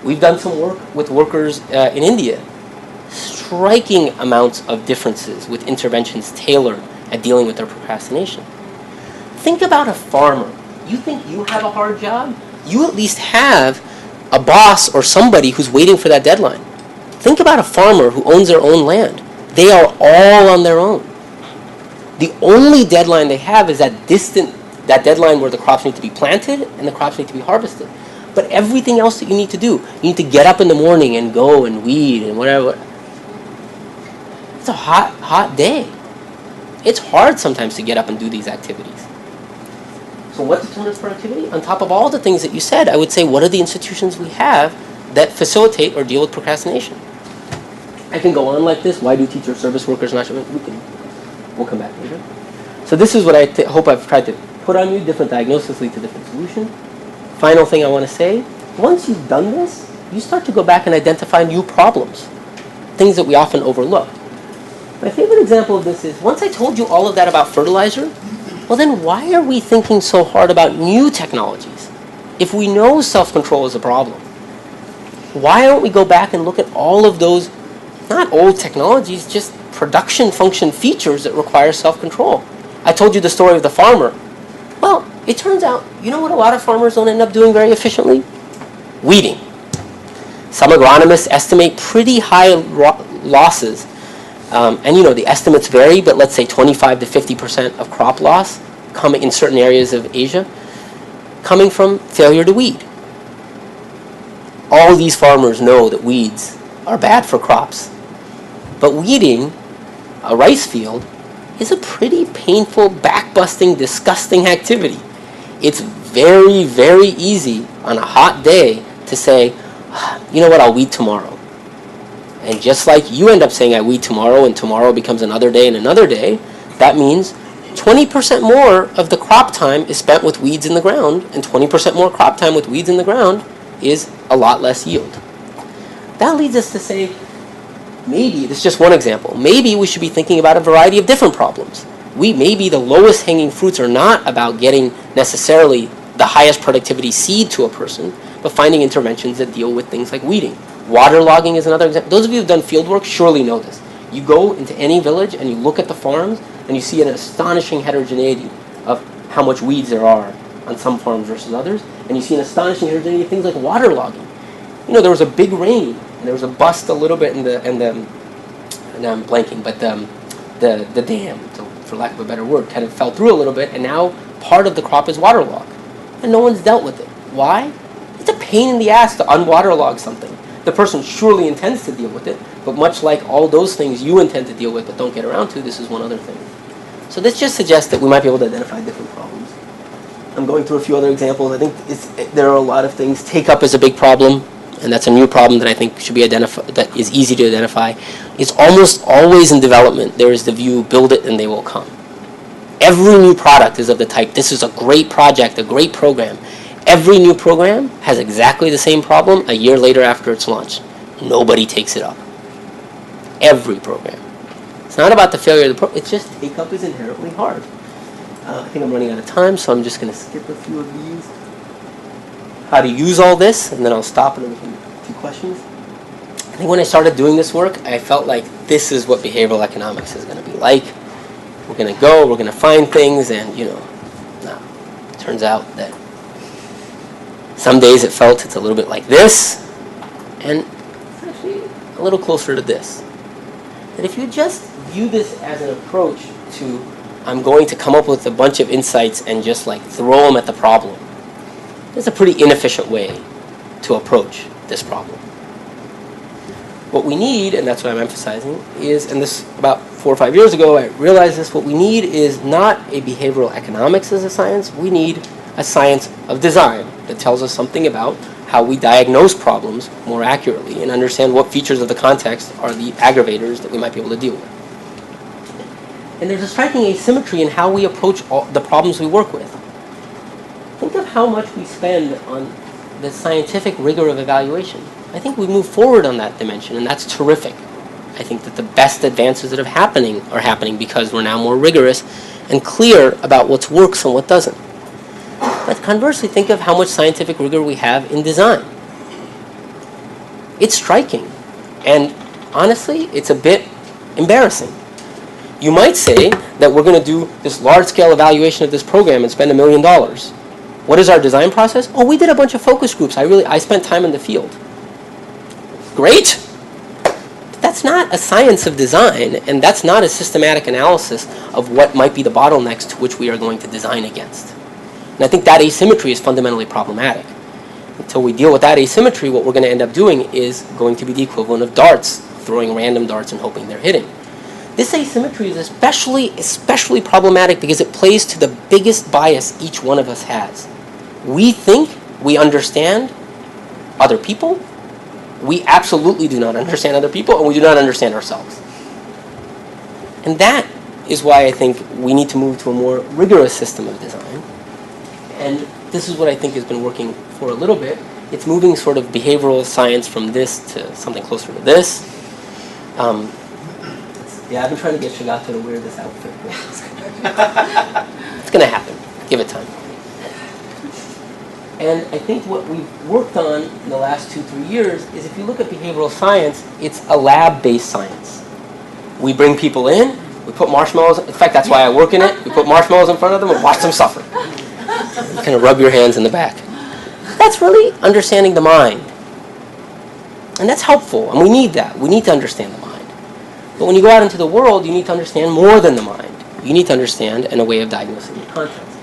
We've done some work with workers in India. Striking amounts of differences with interventions tailored at dealing with their procrastination. Think about a farmer. You think you have a hard job? You at least have a boss or somebody who's waiting for that deadline. Think about a farmer who owns their own land. They are all on their own. The only deadline they have is that deadline where the crops need to be planted and the crops need to be harvested. But everything else that you need to do, you need to get up in the morning and go and weed and whatever. It's a hot day. It's hard sometimes to get up and do these activities. So what determines productivity? On top of all the things that you said, I would say, what are the institutions we have that facilitate or deal with procrastination? I can go on like this. Why do teacher service workers not? We'll come back later. So this is what I hope I've tried to put on you. Different diagnosis lead to different solutions. Final thing I want to say, once you've done this, you start to go back and identify new problems, things that we often overlook. My favorite example of this is, once I told you all of that about fertilizer, well then why are we thinking so hard about new technologies? If we know self-control is a problem, why don't we go back and look at all of those, not old technologies, just production function features that require self-control? I told you the story of the farmer. Well, it turns out, you know what a lot of farmers don't end up doing very efficiently? Weeding. Some agronomists estimate pretty high losses. And the estimates vary, but let's say 25 to 50% of crop loss coming in certain areas of Asia, coming from failure to weed. All these farmers know that weeds are bad for crops. But weeding a rice field is a pretty painful, back-busting, disgusting activity. It's very, very easy on a hot day to say, you know what, I'll weed tomorrow. And just like you end up saying, I weed tomorrow, and tomorrow becomes another day and another day, that means 20% more of the crop time is spent with weeds in the ground, and 20% more crop time with weeds in the ground is a lot less yield. That leads us to say, maybe, this is just one example, maybe we should be thinking about a variety of different problems. Maybe the lowest hanging fruits are not about getting necessarily the highest productivity seed to a person, but finding interventions that deal with things like weeding. Waterlogging is another example. Those of you who've done field work surely know this. You go into any village and you look at the farms and you see an astonishing heterogeneity of how much weeds there are on some farms versus others, and you see an astonishing heterogeneity of things like waterlogging. there was a big rain, and there was a bust a little bit and now I'm blanking, but the dam, for lack of a better word, kind of fell through a little bit, and now part of the crop is waterlogged, and no one's dealt with it. Why? It's a pain in the ass to unwaterlog something. The person surely intends to deal with it, but much like all those things you intend to deal with but don't get around to, this is one other thing. So this just suggests that we might be able to identify different problems. I'm going through a few other examples. I think there are a lot of things. Take up is a big problem, and that's a new problem that I think should be identified, that is easy to identify. It's almost always in development, there is the view, build it and they will come. Every new product is of the type, this is a great project, a great program. Every new program has exactly the same problem a year later after it's launched. Nobody takes it up. Every program. It's not about the failure of the program, it's just take up is inherently hard. I think I'm running out of time, so I'm just going to skip a few of these. How to use all this, and then I'll stop and then we can do a few questions. I think when I started doing this work, I felt like this is what behavioral economics is going to be like. We're going to go, we're going to find things, and no. It turns out that some days it felt it's a little bit like this, and it's actually a little closer to this. That if you just view this as an approach to, I'm going to come up with a bunch of insights and just like throw them at the problem, that's a pretty inefficient way to approach this problem. What we need, and that's what I'm emphasizing, is, and this about 4 or 5 years ago I realized this, what we need is not a behavioral economics as a science, we need a science of design that tells us something about how we diagnose problems more accurately and understand what features of the context are the aggravators that we might be able to deal with. And there's a striking asymmetry in how we approach the problems we work with. Think of how much we spend on the scientific rigor of evaluation. I think we move forward on that dimension, and that's terrific. I think that the best advances that are happening because we're now more rigorous and clear about what works and what doesn't. But conversely, think of how much scientific rigor we have in design. It's striking, and honestly, it's a bit embarrassing. You might say that we're going to do this large-scale evaluation of this program and spend $1 million. What is our design process? Oh, we did a bunch of focus groups. I spent time in the field. Great! But that's not a science of design, and that's not a systematic analysis of what might be the bottlenecks to which we are going to design against. And I think that asymmetry is fundamentally problematic. Until we deal with that asymmetry, what we're going to end up doing is going to be the equivalent of darts, throwing random darts and hoping they're hitting. This asymmetry is especially problematic because it plays to the biggest bias each one of us has. We think we understand other people. We absolutely do not understand other people, and we do not understand ourselves. And that is why I think we need to move to a more rigorous system of design. And this is what I think has been working for a little bit. It's moving sort of behavioral science from this to something closer to this. Yeah, I've been trying to get Saugato to wear this outfit. It's going to happen. Give it time. And I think what we've worked on in the last 2-3 years is if you look at behavioral science, it's a lab-based science. We bring people in, we put marshmallows, in fact, that's why I work in it. We put marshmallows in front of them and watch them suffer. You kind of rub your hands in the back. That's really understanding the mind. And that's helpful, and we need that. We need to understand the mind. But when you go out into the world, you need to understand more than the mind. You need to understand and a way of diagnosing the context.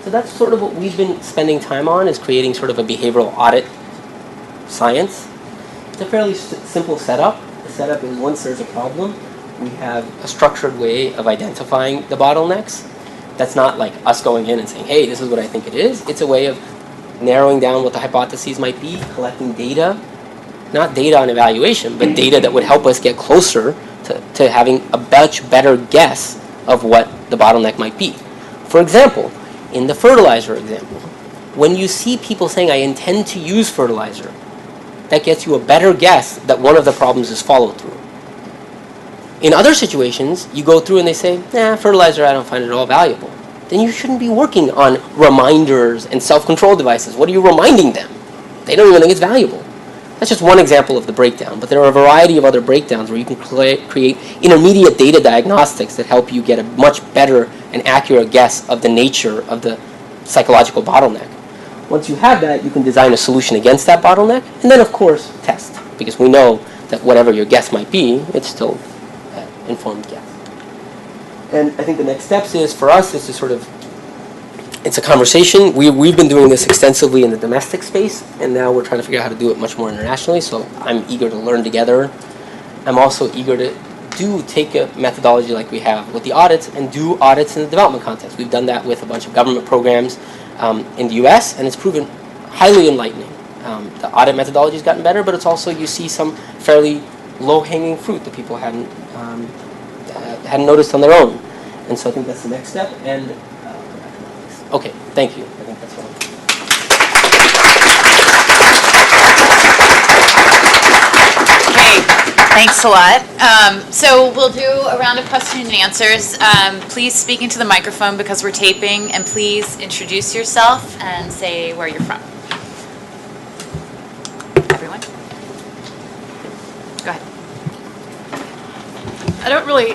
So that's sort of what we've been spending time on, is creating sort of a behavioral audit science. It's a fairly simple setup. The setup is once there's a problem, we have a structured way of identifying the bottlenecks. That's not like us going in and saying, hey, this is what I think it is. It's a way of narrowing down what the hypotheses might be, collecting data, not data on evaluation, but data that would help us get closer to having a much better guess of what the bottleneck might be. For example, in the fertilizer example, when you see people saying, I intend to use fertilizer, that gets you a better guess that one of the problems is follow through. In other situations, you go through and they say, nah, fertilizer, I don't find it at all valuable. Then you shouldn't be working on reminders and self-control devices. What are you reminding them? They don't even think it's valuable. That's just one example of the breakdown, but there are a variety of other breakdowns where you can create intermediate data diagnostics that help you get a much better and accurate guess of the nature of the psychological bottleneck. Once you have that, you can design a solution against that bottleneck, and then, of course, test, because we know that whatever your guess might be, it's still informed guess. And I think the next steps is, for us, is to sort of, it's a conversation. We've been doing this extensively in the domestic space, and now we're trying to figure out how to do it much more internationally, so I'm eager to learn together. I'm also eager to take a methodology like we have with the audits and do audits in the development context. We've done that with a bunch of government programs in the US, and it's proven highly enlightening. The audit methodology has gotten better, but it's also, you see some fairly low-hanging fruit that people hadn't noticed on their own. And so I think that's the next step. And okay, thank you. I think that's all. Okay, thanks a lot. So we'll do a round of question and answers. Please speak into the microphone because we're taping, and please introduce yourself and say where you're from. Everyone? Go ahead. I don't really,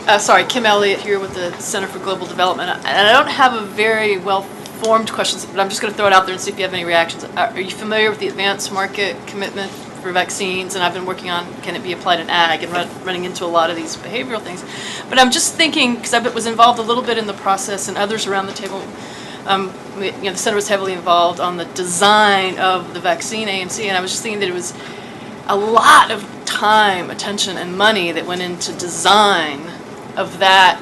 Kim Elliott here with the Center for Global Development. And I don't have a very well-formed question, but I'm just going to throw it out there and see if you have any reactions. Are you familiar with the advanced market commitment for vaccines? And I've been working on, can it be applied in ag, and running into a lot of these behavioral things. But I'm just thinking, because I was involved a little bit in the process, and others around the table, the center was heavily involved on the design of the vaccine AMC, and I was just thinking that it was a lot of time, attention, and money that went into design of that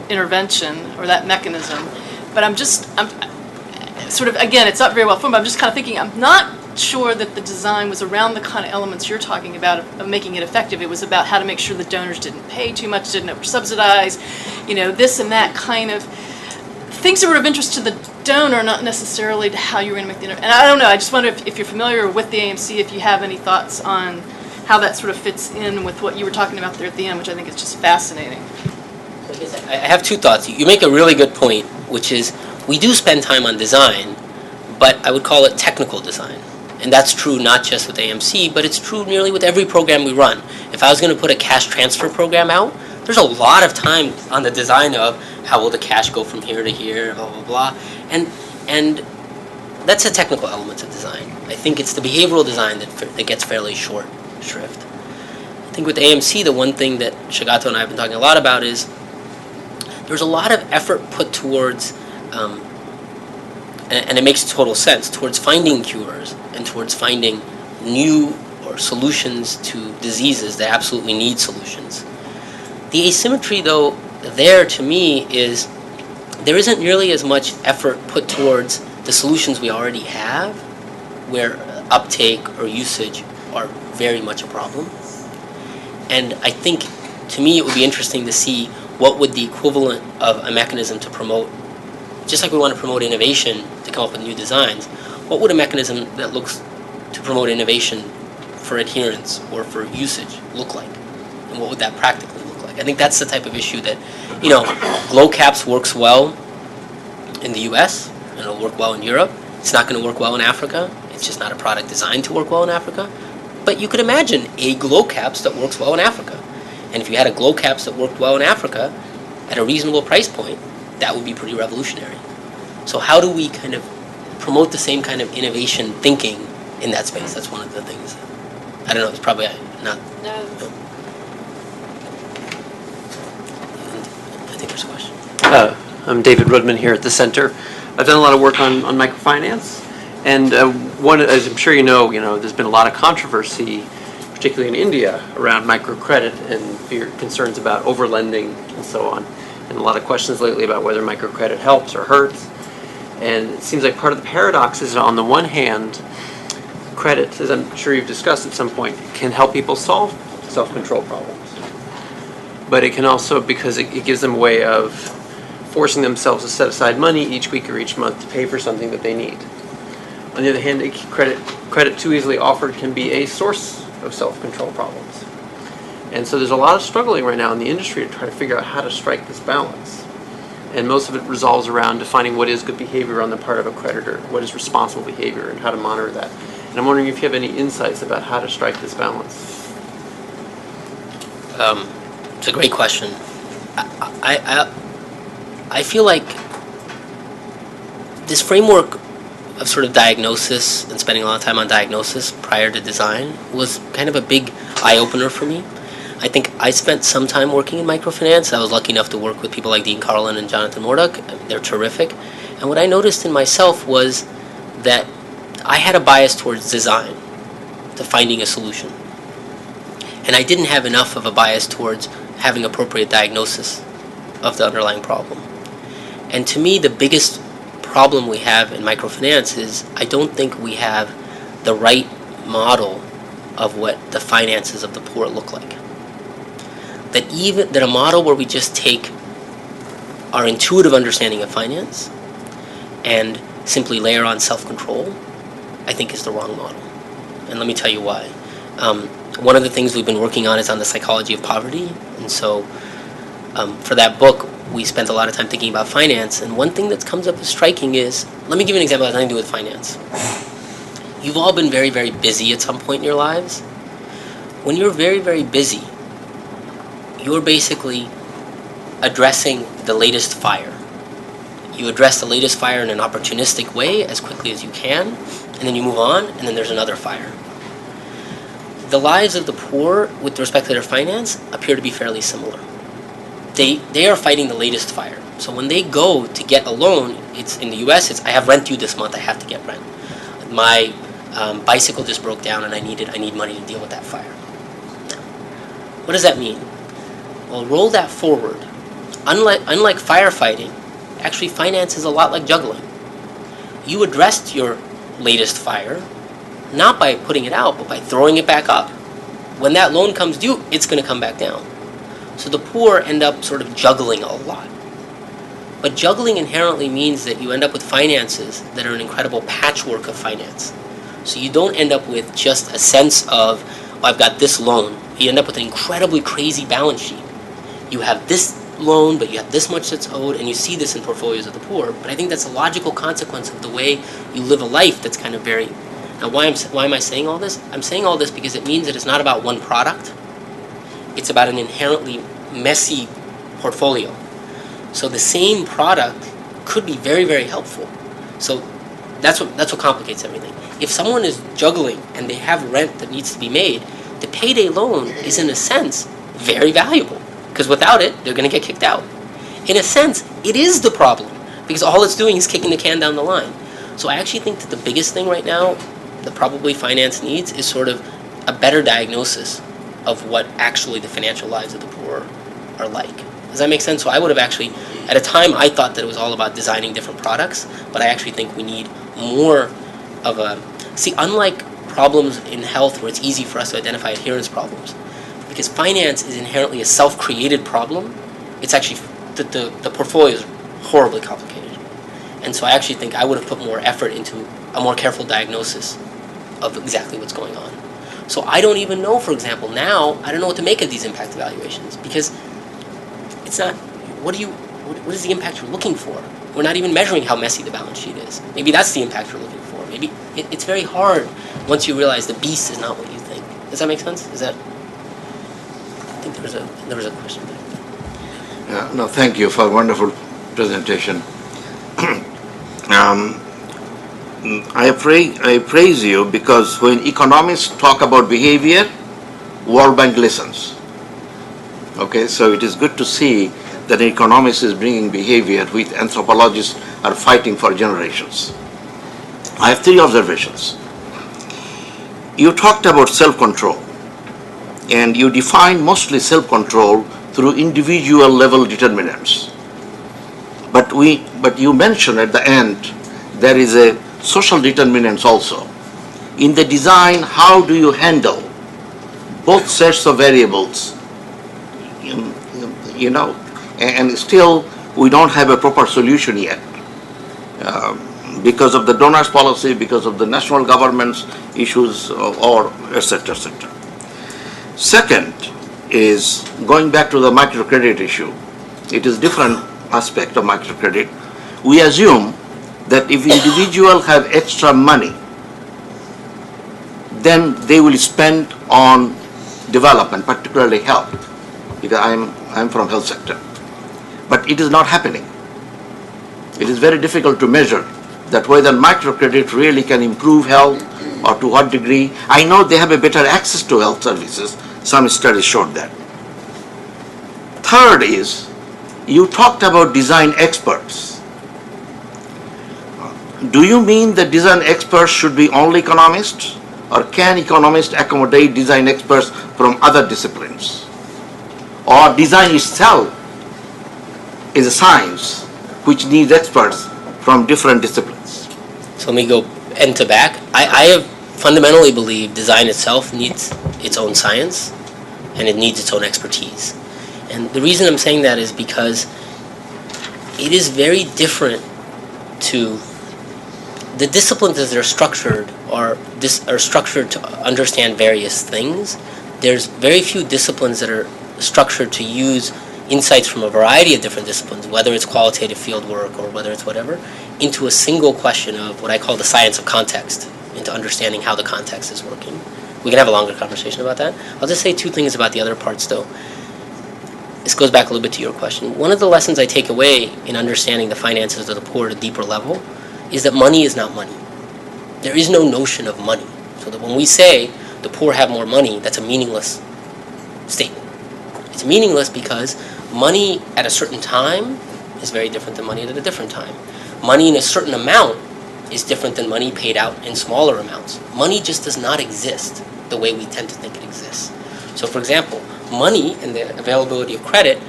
intervention or that mechanism. But I'm sort of, again, it's not very well formed, but I'm just kind of thinking, I'm not sure that the design was around the kind of elements you're talking about of making it effective. It was about how to make sure the donors didn't pay too much, didn't over-subsidize, this and that kind of things that were of interest to the donor, not necessarily to how you were going to make the intervention. And I don't know, I just wonder if you're familiar with the AMC, if you have any thoughts on how that sort of fits in with what you were talking about there at the end, which I think is just fascinating. I have two thoughts. You make a really good point, which is we do spend time on design, but I would call it technical design. And that's true not just with AMC, but it's true nearly with every program we run. If I was going to put a cash transfer program out, there's a lot of time on the design of how will the cash go from here to here, blah, blah, blah. And that's a technical element of design. I think it's the behavioral design that gets fairly short shrift. I think with AMC, the one thing that Saugato and I have been talking a lot about is there's a lot of effort put towards, and it makes total sense, towards finding cures and towards finding new or solutions to diseases that absolutely need solutions. The asymmetry, though, there to me is there isn't nearly as much effort put towards the solutions we already have, where uptake or usage are very much a problem. And I think, to me, it would be interesting to see what would the equivalent of a mechanism to promote, just like we want to promote innovation to come up with new designs, what would a mechanism that looks to promote innovation for adherence or for usage look like? And what would that practically look like? I think that's the type of issue that, Glowcaps works well in the US, and it'll work well in Europe. It's not going to work well in Africa. It's just not a product designed to work well in Africa. But you could imagine a Glowcaps that works well in Africa. And if you had a Glowcaps that worked well in Africa at a reasonable price point, that would be pretty revolutionary. So how do we kind of promote the same kind of innovation thinking in that space? That's one of the things. I don't know, it's probably not... No. I think there's a question. I'm David Rudman here at the center. I've done a lot of work on microfinance, and as I'm sure you know, there's been a lot of controversy, particularly in India, around microcredit and concerns about overlending and so on, and a lot of questions lately about whether microcredit helps or hurts. And it seems like part of the paradox is that on the one hand, credit, as I'm sure you've discussed at some point, can help people solve self-control problems. But it can also, because it gives them a way of forcing themselves to set aside money each week or each month to pay for something that they need. On the other hand, credit too easily offered can be a source of self-control problems. And so there's a lot of struggling right now in the industry to try to figure out how to strike this balance. And most of it resolves around defining what is good behavior on the part of a creditor, what is responsible behavior, and how to monitor that. And I'm wondering if you have any insights about how to strike this balance. It's a great question. I feel like this framework of sort of diagnosis and spending a lot of time on diagnosis prior to design was kind of a big eye-opener for me. I think I spent some time working in microfinance. I was lucky enough to work with people like Dean Carlin and Jonathan Morduck. They're terrific. And what I noticed in myself was that I had a bias towards design, to finding a solution. And I didn't have enough of a bias towards having appropriate diagnosis of the underlying problem. And to me, the biggest problem we have in microfinance is I don't think we have the right model of what the finances of the poor look like. That a model where we just take our intuitive understanding of finance and simply layer on self-control, I think is the wrong model. And let me tell you why. One of the things we've been working on is on the psychology of poverty. And so for that book, we spent a lot of time thinking about finance. And one thing that comes up as striking is, let me give you an example that has nothing to do with finance. You've all been very, very busy at some point in your lives. When you're very, very busy, you're basically addressing the latest fire. You address the latest fire in an opportunistic way as quickly as you can, and then you move on, and then there's another fire. The lives of the poor, with respect to their finance, appear to be fairly similar. They are fighting the latest fire. So when they go to get a loan, it's in the US, it's I have rent due this month, I have to get rent. My bicycle just broke down and I need money to deal with that fire. What does that mean? Well, roll that forward. Unlike firefighting, actually finance is a lot like juggling. You addressed your latest fire, not by putting it out, but by throwing it back up. When that loan comes due, it's going to come back down. So the poor end up sort of juggling a lot. But juggling inherently means that you end up with finances that are an incredible patchwork of finance. So you don't end up with just a sense of, oh, I've got this loan. You end up with an incredibly crazy balance sheet. You have this loan, but you have this much that's owed, and you see this in portfolios of the poor. But I think that's a logical consequence of the way you live a life that's kind of very... Now, why am I saying all this? I'm saying all this because it means that it's not about one product. It's about an inherently messy portfolio. So the same product could be very, very helpful. So that's what complicates everything. If someone is juggling and they have rent that needs to be made, the payday loan is in a sense very valuable, because without it, they're going to get kicked out. In a sense, it is the problem, because all it's doing is kicking the can down the line. So I actually think that the biggest thing right now that probably finance needs is sort of a better diagnosis of what actually the financial lives of the poor are like. Does that make sense? So I would have actually, at a time I thought that it was all about designing different products, but I actually think we need more of a, unlike problems in health where it's easy for us to identify adherence problems, because finance is inherently a self-created problem, it's actually, the portfolio is horribly complicated. And so I actually think I would have put more effort into a more careful diagnosis of exactly what's going on. So I don't even know, for example, now, I don't know what to make of these impact evaluations, because it's not, what is the impact you're looking for? We're not even measuring how messy the balance sheet is. Maybe that's the impact you're looking for. Maybe it's very hard once you realize the beast is not what you think. Does that make sense? I think there was a question back there. No, thank you for a wonderful presentation. I praise you because when economists talk about behavior, World Bank listens. Okay, so it is good to see that economists is bringing behavior which anthropologists are fighting for generations. I have three observations. You talked about self-control, and you defined mostly self-control through individual level determinants. But you mentioned at the end there is a social determinants also. In the design, how do you handle both sets of variables? And still we don't have a proper solution yet because of the donors policy, because of the national government's issues, or etc., etc. Second is going back to the microcredit issue. It is different aspect of microcredit. We assume that if individuals have extra money, then they will spend on development, particularly health, because I'm from health sector. But it is not happening. It is very difficult to measure that whether microcredit really can improve health or to what degree. I know they have a better access to health services. Some studies showed that. Third is, you talked about design experts. Do you mean that design experts should be only economists, or can economists accommodate design experts from other disciplines? Or design itself is a science which needs experts from different disciplines? So let me go end to back. I have fundamentally believe design itself needs its own science and it needs its own expertise. And the reason I'm saying that is because it is very different to the disciplines as they're structured are structured to understand various things. There's very few disciplines that are structured to use insights from a variety of different disciplines, whether it's qualitative field work or whether it's whatever, into a single question of what I call the science of context, into understanding how the context is working. We can have a longer conversation about that. I'll just say two things about the other parts, though. This goes back a little bit to your question. One of the lessons I take away in understanding the finances of the poor at a deeper level is that money is not money. There is no notion of money. So that when we say the poor have more money, that's a meaningless statement. It's meaningless because money at a certain time is very different than money at a different time. Money in a certain amount is different than money paid out in smaller amounts. Money just does not exist the way we tend to think it exists. So for example, money and the availability of credit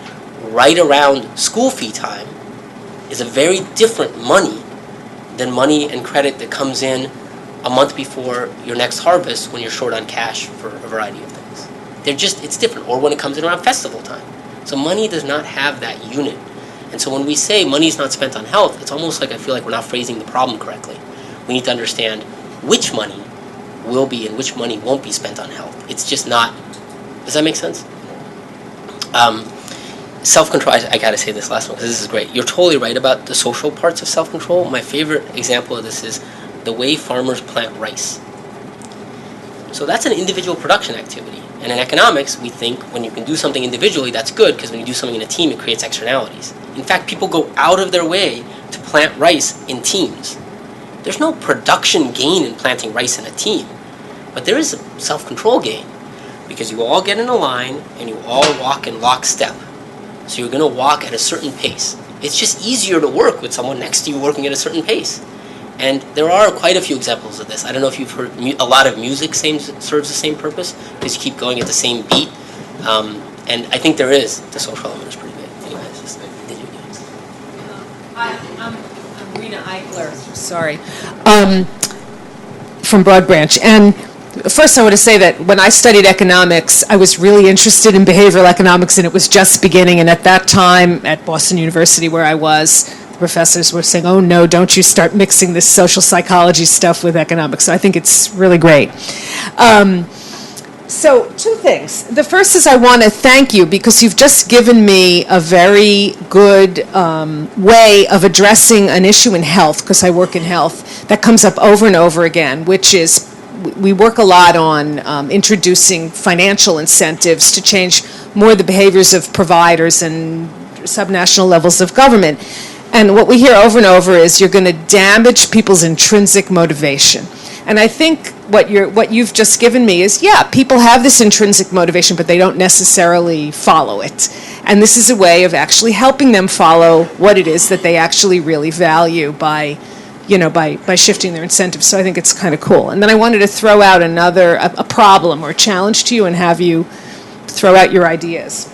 right around school fee time is a very different money than money and credit that comes in a month before your next harvest when you're short on cash for a variety of things. It's different, or when it comes in around festival time. So money does not have that unit. And so when we say money is not spent on health, it's almost like I feel like we're not phrasing the problem correctly. We need to understand which money will be and which money won't be spent on health. It's just not. Does that make sense? Self-control, I gotta say this last one because this is great. You're totally right about the social parts of self-control. My favorite example of this is the way farmers plant rice. So that's an individual production activity. And in economics, we think when you can do something individually, that's good, because when you do something in a team, it creates externalities. In fact, people go out of their way to plant rice in teams. There's no production gain in planting rice in a team, but there is a self-control gain, because you all get in a line and you all walk in lockstep. So you're going to walk at a certain pace. It's just easier to work with someone next to you working at a certain pace. And there are quite a few examples of this. I don't know if you've heard a lot of music serves the same purpose, because you keep going at the same beat. And I think there is. The social element is pretty big. Anyways, just did you guys? I'm Rena Eichler, sorry, from Broad Branch. And first I want to say that when I studied economics, I was really interested in behavioral economics, and it was just beginning. And at that time, at Boston University where I was, the professors were saying, oh no, don't you start mixing this social psychology stuff with economics. So I think it's really great. So two things. The first is I want to thank you, because you've just given me a very good way of addressing an issue in health, because I work in health, that comes up over and over again, which is we work a lot on introducing financial incentives to change more the behaviors of providers and subnational levels of government. And what we hear over and over is you're going to damage people's intrinsic motivation. And I think what you've just given me is, yeah, people have this intrinsic motivation, but they don't necessarily follow it. And this is a way of actually helping them follow what it is that they actually really value by shifting their incentives. So I think it's kind of cool. And then I wanted to throw out a problem or a challenge to you and have you throw out your ideas.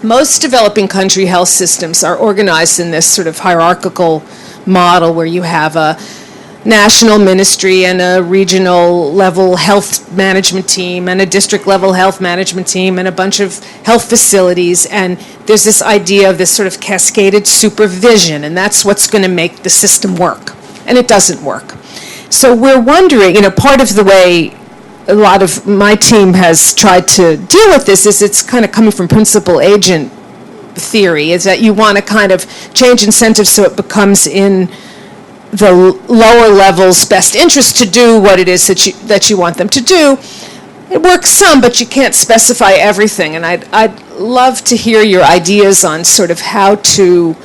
Most developing country health systems are organized in this sort of hierarchical model where you have a national ministry and a regional level health management team and a district level health management team and a bunch of health facilities, and there's this idea of this sort of cascaded supervision, and that's what's going to make the system work. And it doesn't work. So we're wondering, part of the way a lot of my team has tried to deal with this is it's kind of coming from principal agent theory, is that you want to kind of change incentives so it becomes in the lower level's best interest to do what it is that you want them to do. It works some, but you can't specify everything. And I'd love to hear your ideas on sort of how to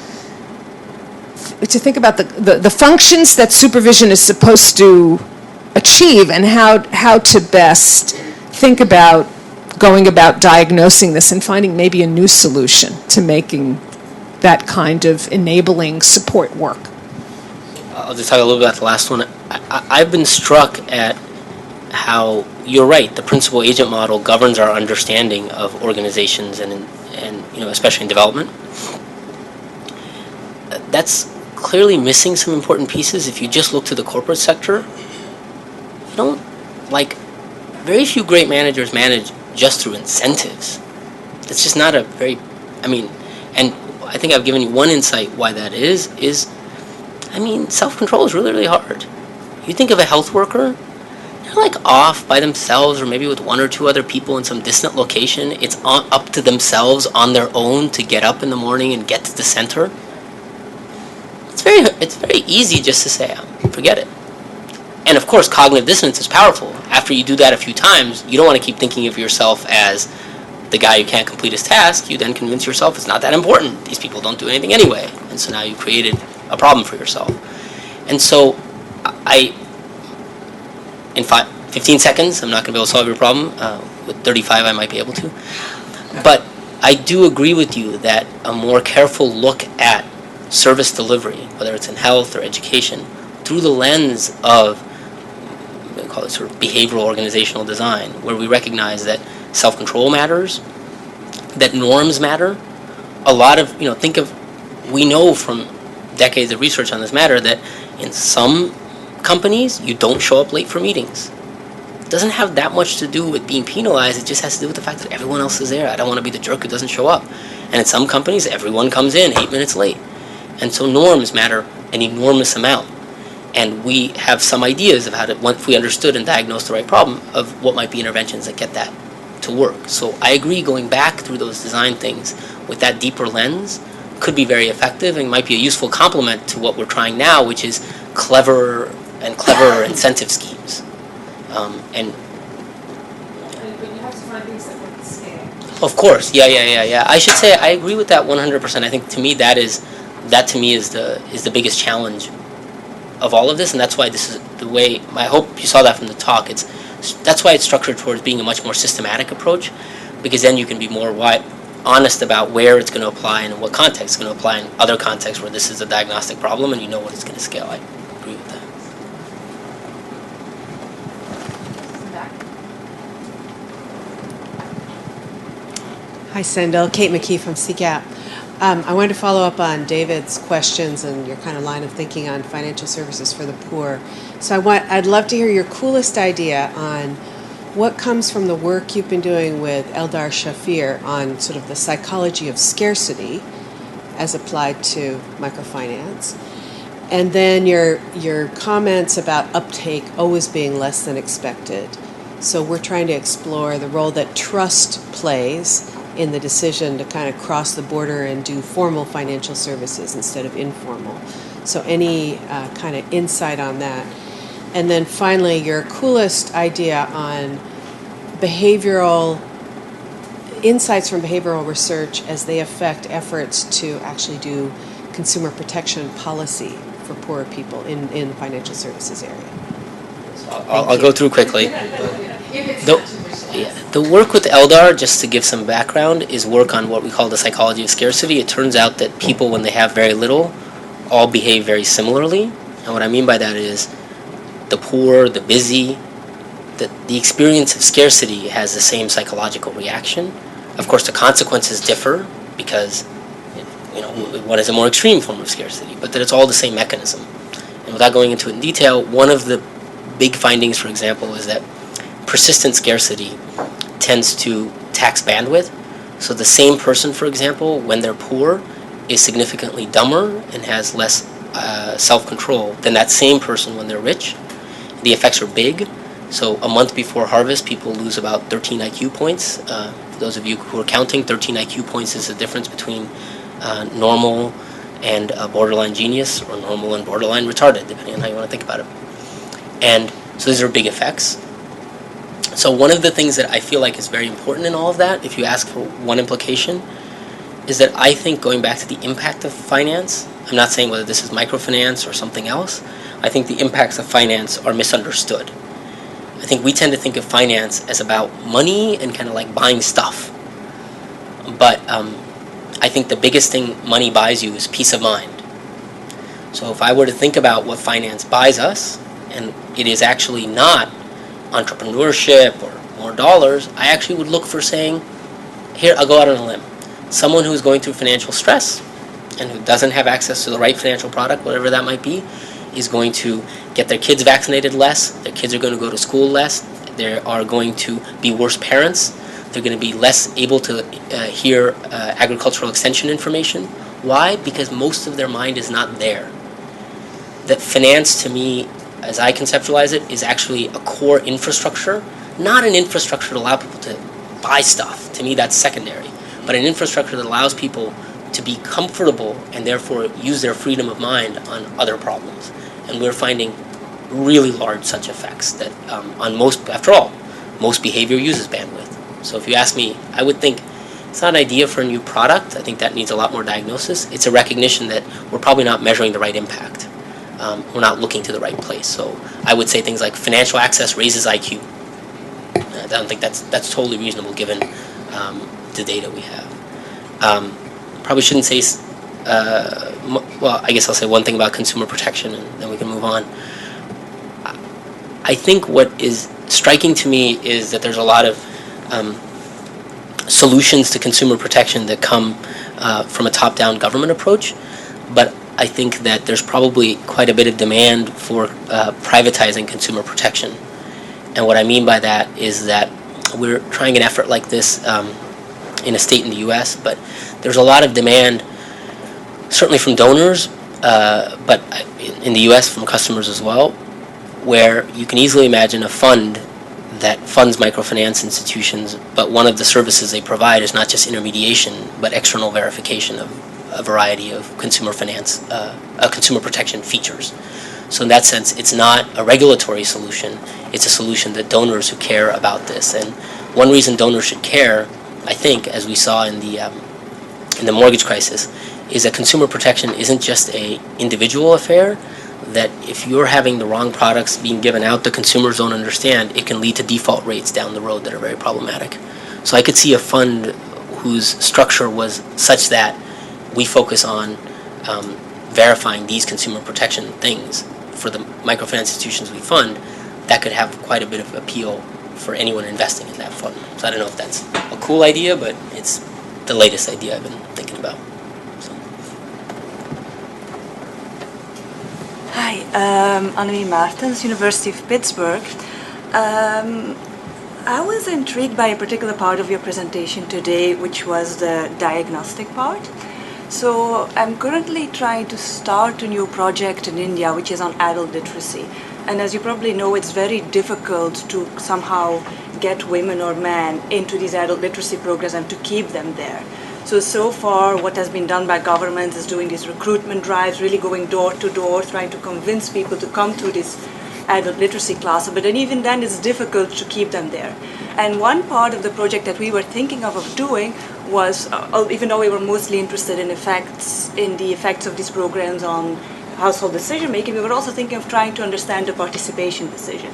to think about the functions that supervision is supposed to achieve and how to best think about going about diagnosing this and finding maybe a new solution to making that kind of enabling support work. I'll just talk a little bit about the last one. I've been struck at how, you're right, the principal agent model governs our understanding of organizations and especially in development. That's clearly missing some important pieces. If you just look to the corporate sector, very few great managers manage just through incentives. It's just not a very, and I think I've given you one insight why that is self-control is really, really hard. You think of a health worker, they're off by themselves or maybe with one or two other people in some distant location. It's up to themselves on their own to get up in the morning and get to the center. It's very easy just to say, forget it. And of course, cognitive dissonance is powerful. After you do that a few times, you don't want to keep thinking of yourself as the guy who can't complete his task. You then convince yourself it's not that important. These people don't do anything anyway. And so now you created a problem for yourself. And so in 15 seconds, I'm not going to be able to solve your problem. With 35, I might be able to. But I do agree with you that a more careful look at service delivery, whether it's in health or education, through the lens of, we call it sort of behavioral organizational design, where we recognize that self-control matters, that norms matter. A lot of, we know from decades of research on this matter that in some companies, you don't show up late for meetings. It doesn't have that much to do with being penalized. It just has to do with the fact that everyone else is there. I don't want to be the jerk who doesn't show up. And in some companies, everyone comes in 8 minutes late. And so norms matter an enormous amount. And we have some ideas of how to, once we understood and diagnosed the right problem, of what might be interventions that get that to work. So I agree, going back through those design things with that deeper lens could be very effective and might be a useful complement to what we're trying now, which is cleverer incentive schemes. And But you have to find things that work at scale. of course, yeah. I should say I agree with that 100%. I think to me that is the biggest challenge of all of this, and that's why this is the way. I hope you saw that from the talk. That's why it's structured towards being a much more systematic approach, because then you can be more honest about where it's going to apply and in what context it's going to apply in other contexts where this is a diagnostic problem and you know what it's going to scale. I agree with that. Hi, Sendhil. Kate McKee from CCAP. I wanted to follow up on David's questions and your kind of line of thinking on financial services for the poor. So I'd love to hear your coolest idea on what comes from the work you've been doing with Eldar Shafir on sort of the psychology of scarcity as applied to microfinance. And then your comments about uptake always being less than expected. So we're trying to explore the role that trust plays in the decision to kind of cross the border and do formal financial services instead of informal. So any kind of insight on that. And then finally, your coolest idea on insights from behavioral research as they affect efforts to actually do consumer protection policy for poorer people in the financial services area. I'll go through quickly. The work with Eldar, just to give some background, is work on what we call the psychology of scarcity. It turns out that people, when they have very little, all behave very similarly. And what I mean by that is the poor, the busy, the experience of scarcity has the same psychological reaction. Of course, the consequences differ because one is a more extreme form of scarcity, but that it's all the same mechanism. And without going into it in detail, one of the big findings, for example, is that persistent scarcity tends to tax bandwidth. So the same person, for example, when they're poor, is significantly dumber and has less self-control than that same person when they're rich. The effects are big. So a month before harvest, people lose about 13 IQ points. For those of you who are counting, 13 IQ points is the difference between normal and borderline genius, or normal and borderline retarded, depending on how you want to think about it. And so these are big effects. So one of the things that I feel like is very important in all of that, if you ask for one implication, is that I think, going back to the impact of finance, I'm not saying whether this is microfinance or something else. I think the impacts of finance are misunderstood. I think we tend to think of finance as about money and kind of like buying stuff. But I think the biggest thing money buys you is peace of mind. So if I were to think about what finance buys us, and it is actually not entrepreneurship or more dollars, I actually would look for saying, here, I'll go out on a limb. Someone who's going through financial stress and who doesn't have access to the right financial product, whatever that might be, is going to get their kids vaccinated less, their kids are going to go to school less, they are going to be worse parents, they're going to be less able to hear agricultural extension information. Why? Because most of their mind is not there. That finance, to me, as I conceptualize it, is actually a core infrastructure, not an infrastructure to allow people to buy stuff. To me, that's secondary. But an infrastructure that allows people to be comfortable and therefore use their freedom of mind on other problems. And we're finding really large such effects that on most, after all, most behavior uses bandwidth. So if you ask me, I would think it's not an idea for a new product. I think that needs a lot more diagnosis. It's a recognition that we're probably not measuring the right impact. We're not looking to the right place. So I would say things like financial access raises IQ. I don't think that's totally reasonable given the data we have. Probably shouldn't say, well, I guess I'll say one thing about consumer protection and then we can move on. I think what is striking to me is that there's a lot of solutions to consumer protection that come from a top-down government approach, but I think that there's probably quite a bit of demand for privatizing consumer protection. And what I mean by that is that we're trying an effort like this in a state in the U.S., but there's a lot of demand, certainly from donors, but in the U.S. from customers as well, where you can easily imagine a fund that funds microfinance institutions, but one of the services they provide is not just intermediation, but external verification of a variety of consumer finance, consumer protection features. So in that sense, it's not a regulatory solution, it's a solution that donors who care about this. And one reason donors should care, I think, as we saw in the mortgage crisis, is that consumer protection isn't just an individual affair, that if you're having the wrong products being given out that consumers don't understand, it can lead to default rates down the road that are very problematic. So I could see a fund whose structure was such that we focus on verifying these consumer protection things for the microfinance institutions we fund, that could have quite a bit of appeal for anyone investing in that fund. So I don't know if that's a cool idea, but it's the latest idea I've been thinking about. So. Hi, Annemie Martens, University of Pittsburgh. I was intrigued by a particular part of your presentation today, which was the diagnostic part. So I'm currently trying to start a new project in India, which is on adult literacy. And as you probably know, it's very difficult to somehow get women or men into these adult literacy programs and to keep them there. So far, what has been done by governments is doing these recruitment drives, really going door to door, trying to convince people to come to this adult literacy class. But then even then, it's difficult to keep them there. And one part of the project that we were thinking of doing was, even though we were mostly interested in the effects of these programs on household decision making, we were also thinking of trying to understand the participation decision.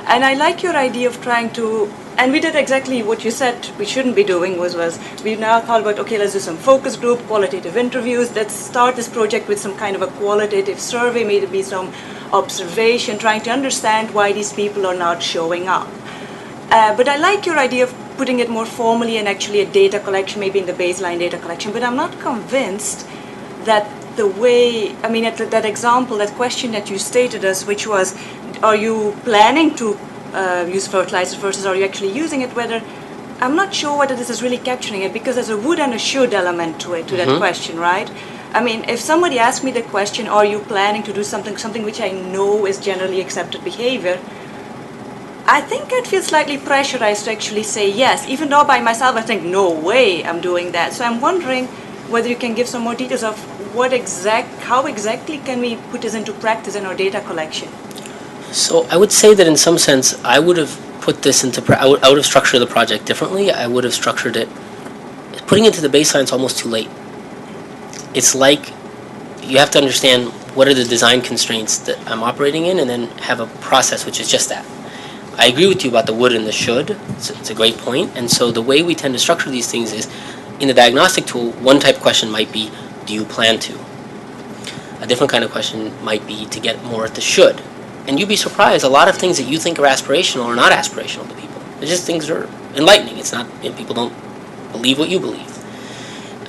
And I like your idea of trying to, and we did exactly what you said we shouldn't be doing, was we now thought about, okay, let's do some focus group, qualitative interviews, let's start this project with some kind of a qualitative survey, maybe some observation, trying to understand why these people are not showing up. But I like your idea of putting it more formally and actually a data collection, maybe in the baseline data collection, but I'm not convinced that the way, I mean, that example, that question that you stated us, which was, are you planning to use fertilizers versus are you actually using it, I'm not sure whether this is really capturing it, because there's a would and a should element to it, to that question, right? I mean, if somebody asked me the question, are you planning to do something which I know is generally accepted behavior, I think I'd feel slightly pressurized to actually say yes, even though by myself I think, no way I'm doing that. So I'm wondering whether you can give some more details of how exactly can we put this into practice in our data collection? So I would say that in some sense, I would have put this into, I would have structured the project differently. I would have structured it, putting it to the baseline is almost too late. It's like you have to understand what are the design constraints that I'm operating in, and then have a process which is just that. I agree with you about the would and the should. It's a great point. And so the way we tend to structure these things is, in the diagnostic tool, one type of question might be, do you plan to? A different kind of question might be to get more at the should. And you'd be surprised, a lot of things that you think are aspirational are not aspirational to people. It's just things that are enlightening. It's not, people don't believe what you believe.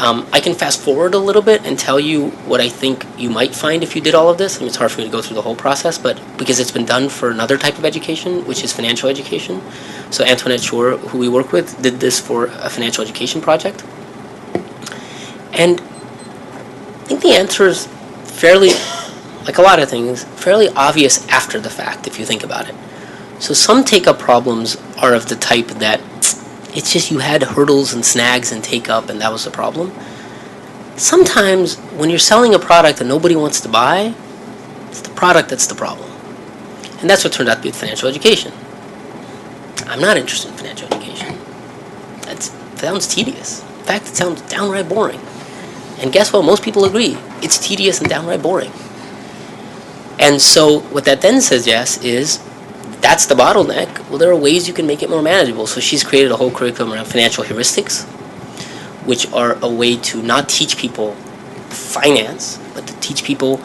I can fast forward a little bit and tell you what I think you might find if you did all of this. I mean, it's hard for me to go through the whole process, but because it's been done for another type of education, which is financial education. So Antoinette Shore, who we work with, did this for a financial education project. And I think the answer is fairly, like a lot of things, fairly obvious after the fact, if you think about it. So some take-up problems are of the type that it's just you had hurdles and snags and take-up, and that was the problem. Sometimes when you're selling a product that nobody wants to buy, it's the product that's the problem. And that's what turned out to be with financial education. I'm not interested in financial education. That sounds tedious. In fact, it sounds downright boring. And guess what? Most people agree. It's tedious and downright boring. And so what that then suggests is, that's the bottleneck. Well, there are ways you can make it more manageable. So she's created a whole curriculum around financial heuristics, which are a way to not teach people finance, but to teach people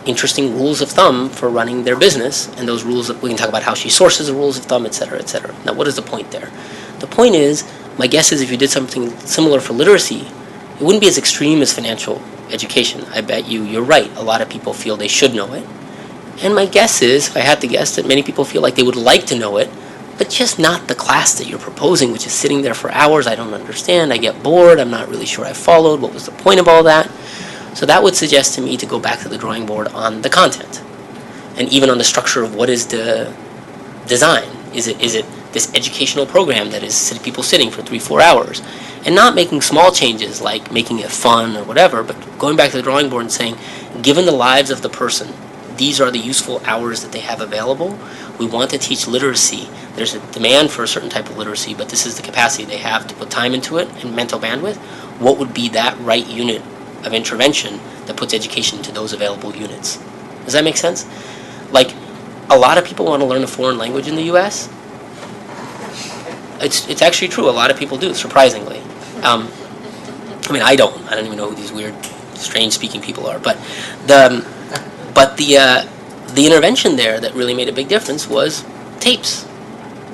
interesting rules of thumb for running their business. And those rules, we can talk about how she sources the rules of thumb, et cetera, et cetera. Now, what is the point there? The point is, my guess is if you did something similar for literacy, it wouldn't be as extreme as financial education. I bet you're right. A lot of people feel they should know it. And my guess is, if I had to guess, that many people feel like they would like to know it, but just not the class that you're proposing, which is sitting there for hours. I don't understand. I get bored. I'm not really sure I followed. What was the point of all that? So that would suggest to me to go back to the drawing board on the content, and even on the structure of what is the design. Is it this educational program that is people sitting for 3-4 hours, and not making small changes like making it fun or whatever, but going back to the drawing board and saying, given the lives of the person, these are the useful hours that they have available. We want to teach literacy. There's a demand for a certain type of literacy, but this is the capacity they have to put time into it and mental bandwidth. What would be that right unit of intervention that puts education into those available units? Does that make sense? Like, a lot of people want to learn a foreign language in the U.S. It's actually true. A lot of people do, surprisingly. I mean, I don't even know who these weird, strange speaking people are, but the intervention there that really made a big difference was tapes.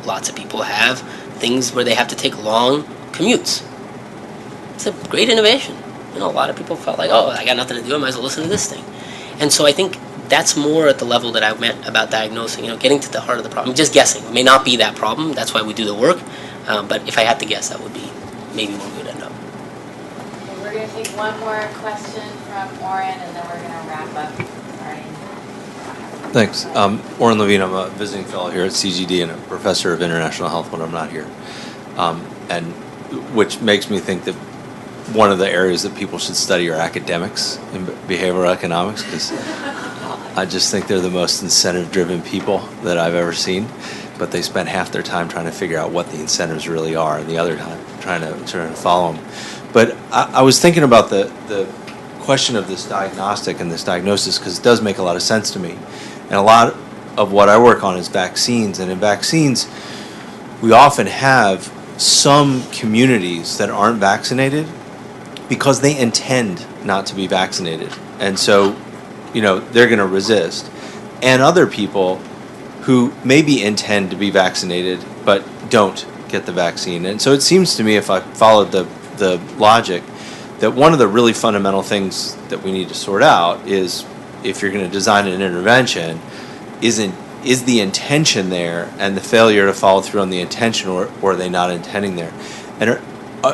Lots of people have things where they have to take long commutes. It's a great innovation. A lot of people felt like, oh, I got nothing to do, I might as well listen to this thing. And so I think that's more at the level that I meant about diagnosing, getting to the heart of the problem. Just guessing. It may not be that problem, that's why we do the work, but if I had to guess, that would be maybe where we would end up. We're going to take one more question from Oren, and then we're going to wrap up. Sorry. Thanks. Oren Levine, I'm a visiting fellow here at CGD and a professor of international health when I'm not here. And which makes me think that one of the areas that people should study are academics in behavioral economics, because I just think they're the most incentive-driven people that I've ever seen. But they spend half their time trying to figure out what the incentives really are, and the other time trying to follow them. But I was thinking about the question of this diagnostic and this diagnosis, because it does make a lot of sense to me. And a lot of what I work on is vaccines, and in vaccines, we often have some communities that aren't vaccinated because they intend not to be vaccinated. And so, they're going to resist. And other people who maybe intend to be vaccinated but don't get the vaccine. And so it seems to me, if I followed the logic, that one of the really fundamental things that we need to sort out is, if you're going to design an intervention, is the intention there, and the failure to follow through on the intention, or are they not intending there? And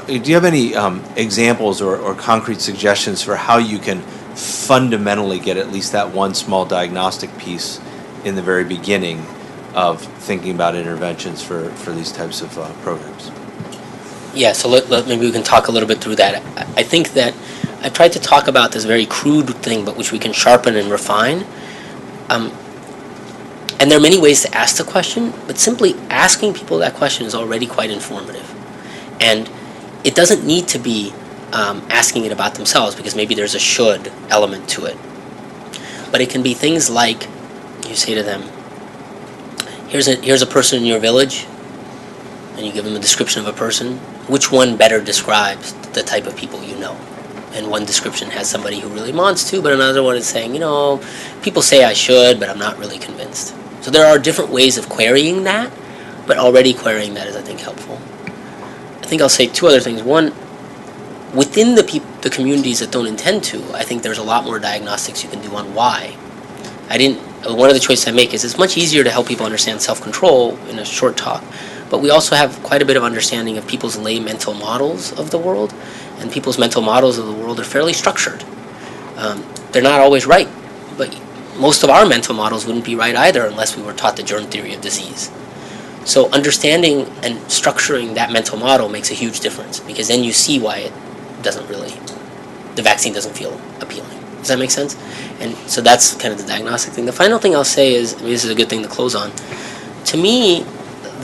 do you have any examples or concrete suggestions for how you can fundamentally get at least that one small diagnostic piece in the very beginning of thinking about interventions for these types of programs? Yeah, so maybe we can talk a little bit through that. I think that I've tried to talk about this very crude thing, but which we can sharpen and refine. And there are many ways to ask the question, but simply asking people that question is already quite informative. And it doesn't need to be asking it about themselves, because maybe there's a should element to it. But it can be things like, you say to them, here's a person in your village, and you give them a description of a person. Which one better describes the type of people you know? And one description has somebody who really wants to, but another one is saying, people say I should, but I'm not really convinced. So there are different ways of querying that, but already querying that is, I think, helpful. I think I'll say two other things. One, within the communities that don't intend to, I think there's a lot more diagnostics you can do on why. One of the choices I make is it's much easier to help people understand self-control in a short talk, but we also have quite a bit of understanding of people's lay mental models of the world, and people's mental models of the world are fairly structured. They're not always right, but most of our mental models wouldn't be right either unless we were taught the germ theory of disease. So understanding and structuring that mental model makes a huge difference, because then you see why the vaccine doesn't feel appealing. Does that make sense? And so that's kind of the diagnostic thing. The final thing I'll say is, this is a good thing to close on. To me,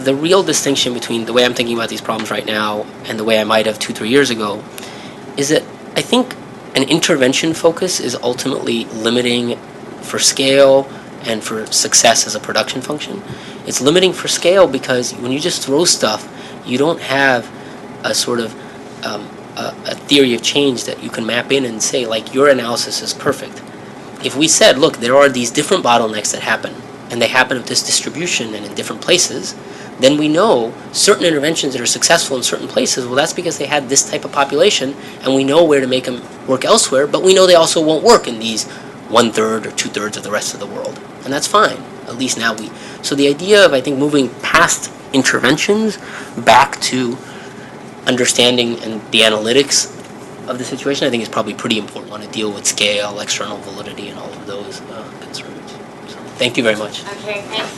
the real distinction between the way I'm thinking about these problems right now and the way I might have 2-3 years ago is that I think an intervention focus is ultimately limiting for scale and for success as a production function. It's limiting for scale because when you just throw stuff, you don't have a sort of a theory of change that you can map in and say, like, your analysis is perfect. If we said, look, there are these different bottlenecks that happen, and they happen at this distribution and in different places, then we know certain interventions that are successful in certain places, well, that's because they had this type of population, and we know where to make them work elsewhere, but we know they also won't work in these 1/3 or 2/3 of the rest of the world. And that's fine. At least now so the idea of, I think, moving past interventions back to understanding and the analytics of the situation, I think is probably pretty important. Want to deal with scale, external validity, and all of those concerns. So, thank you very much. Okay, thanks.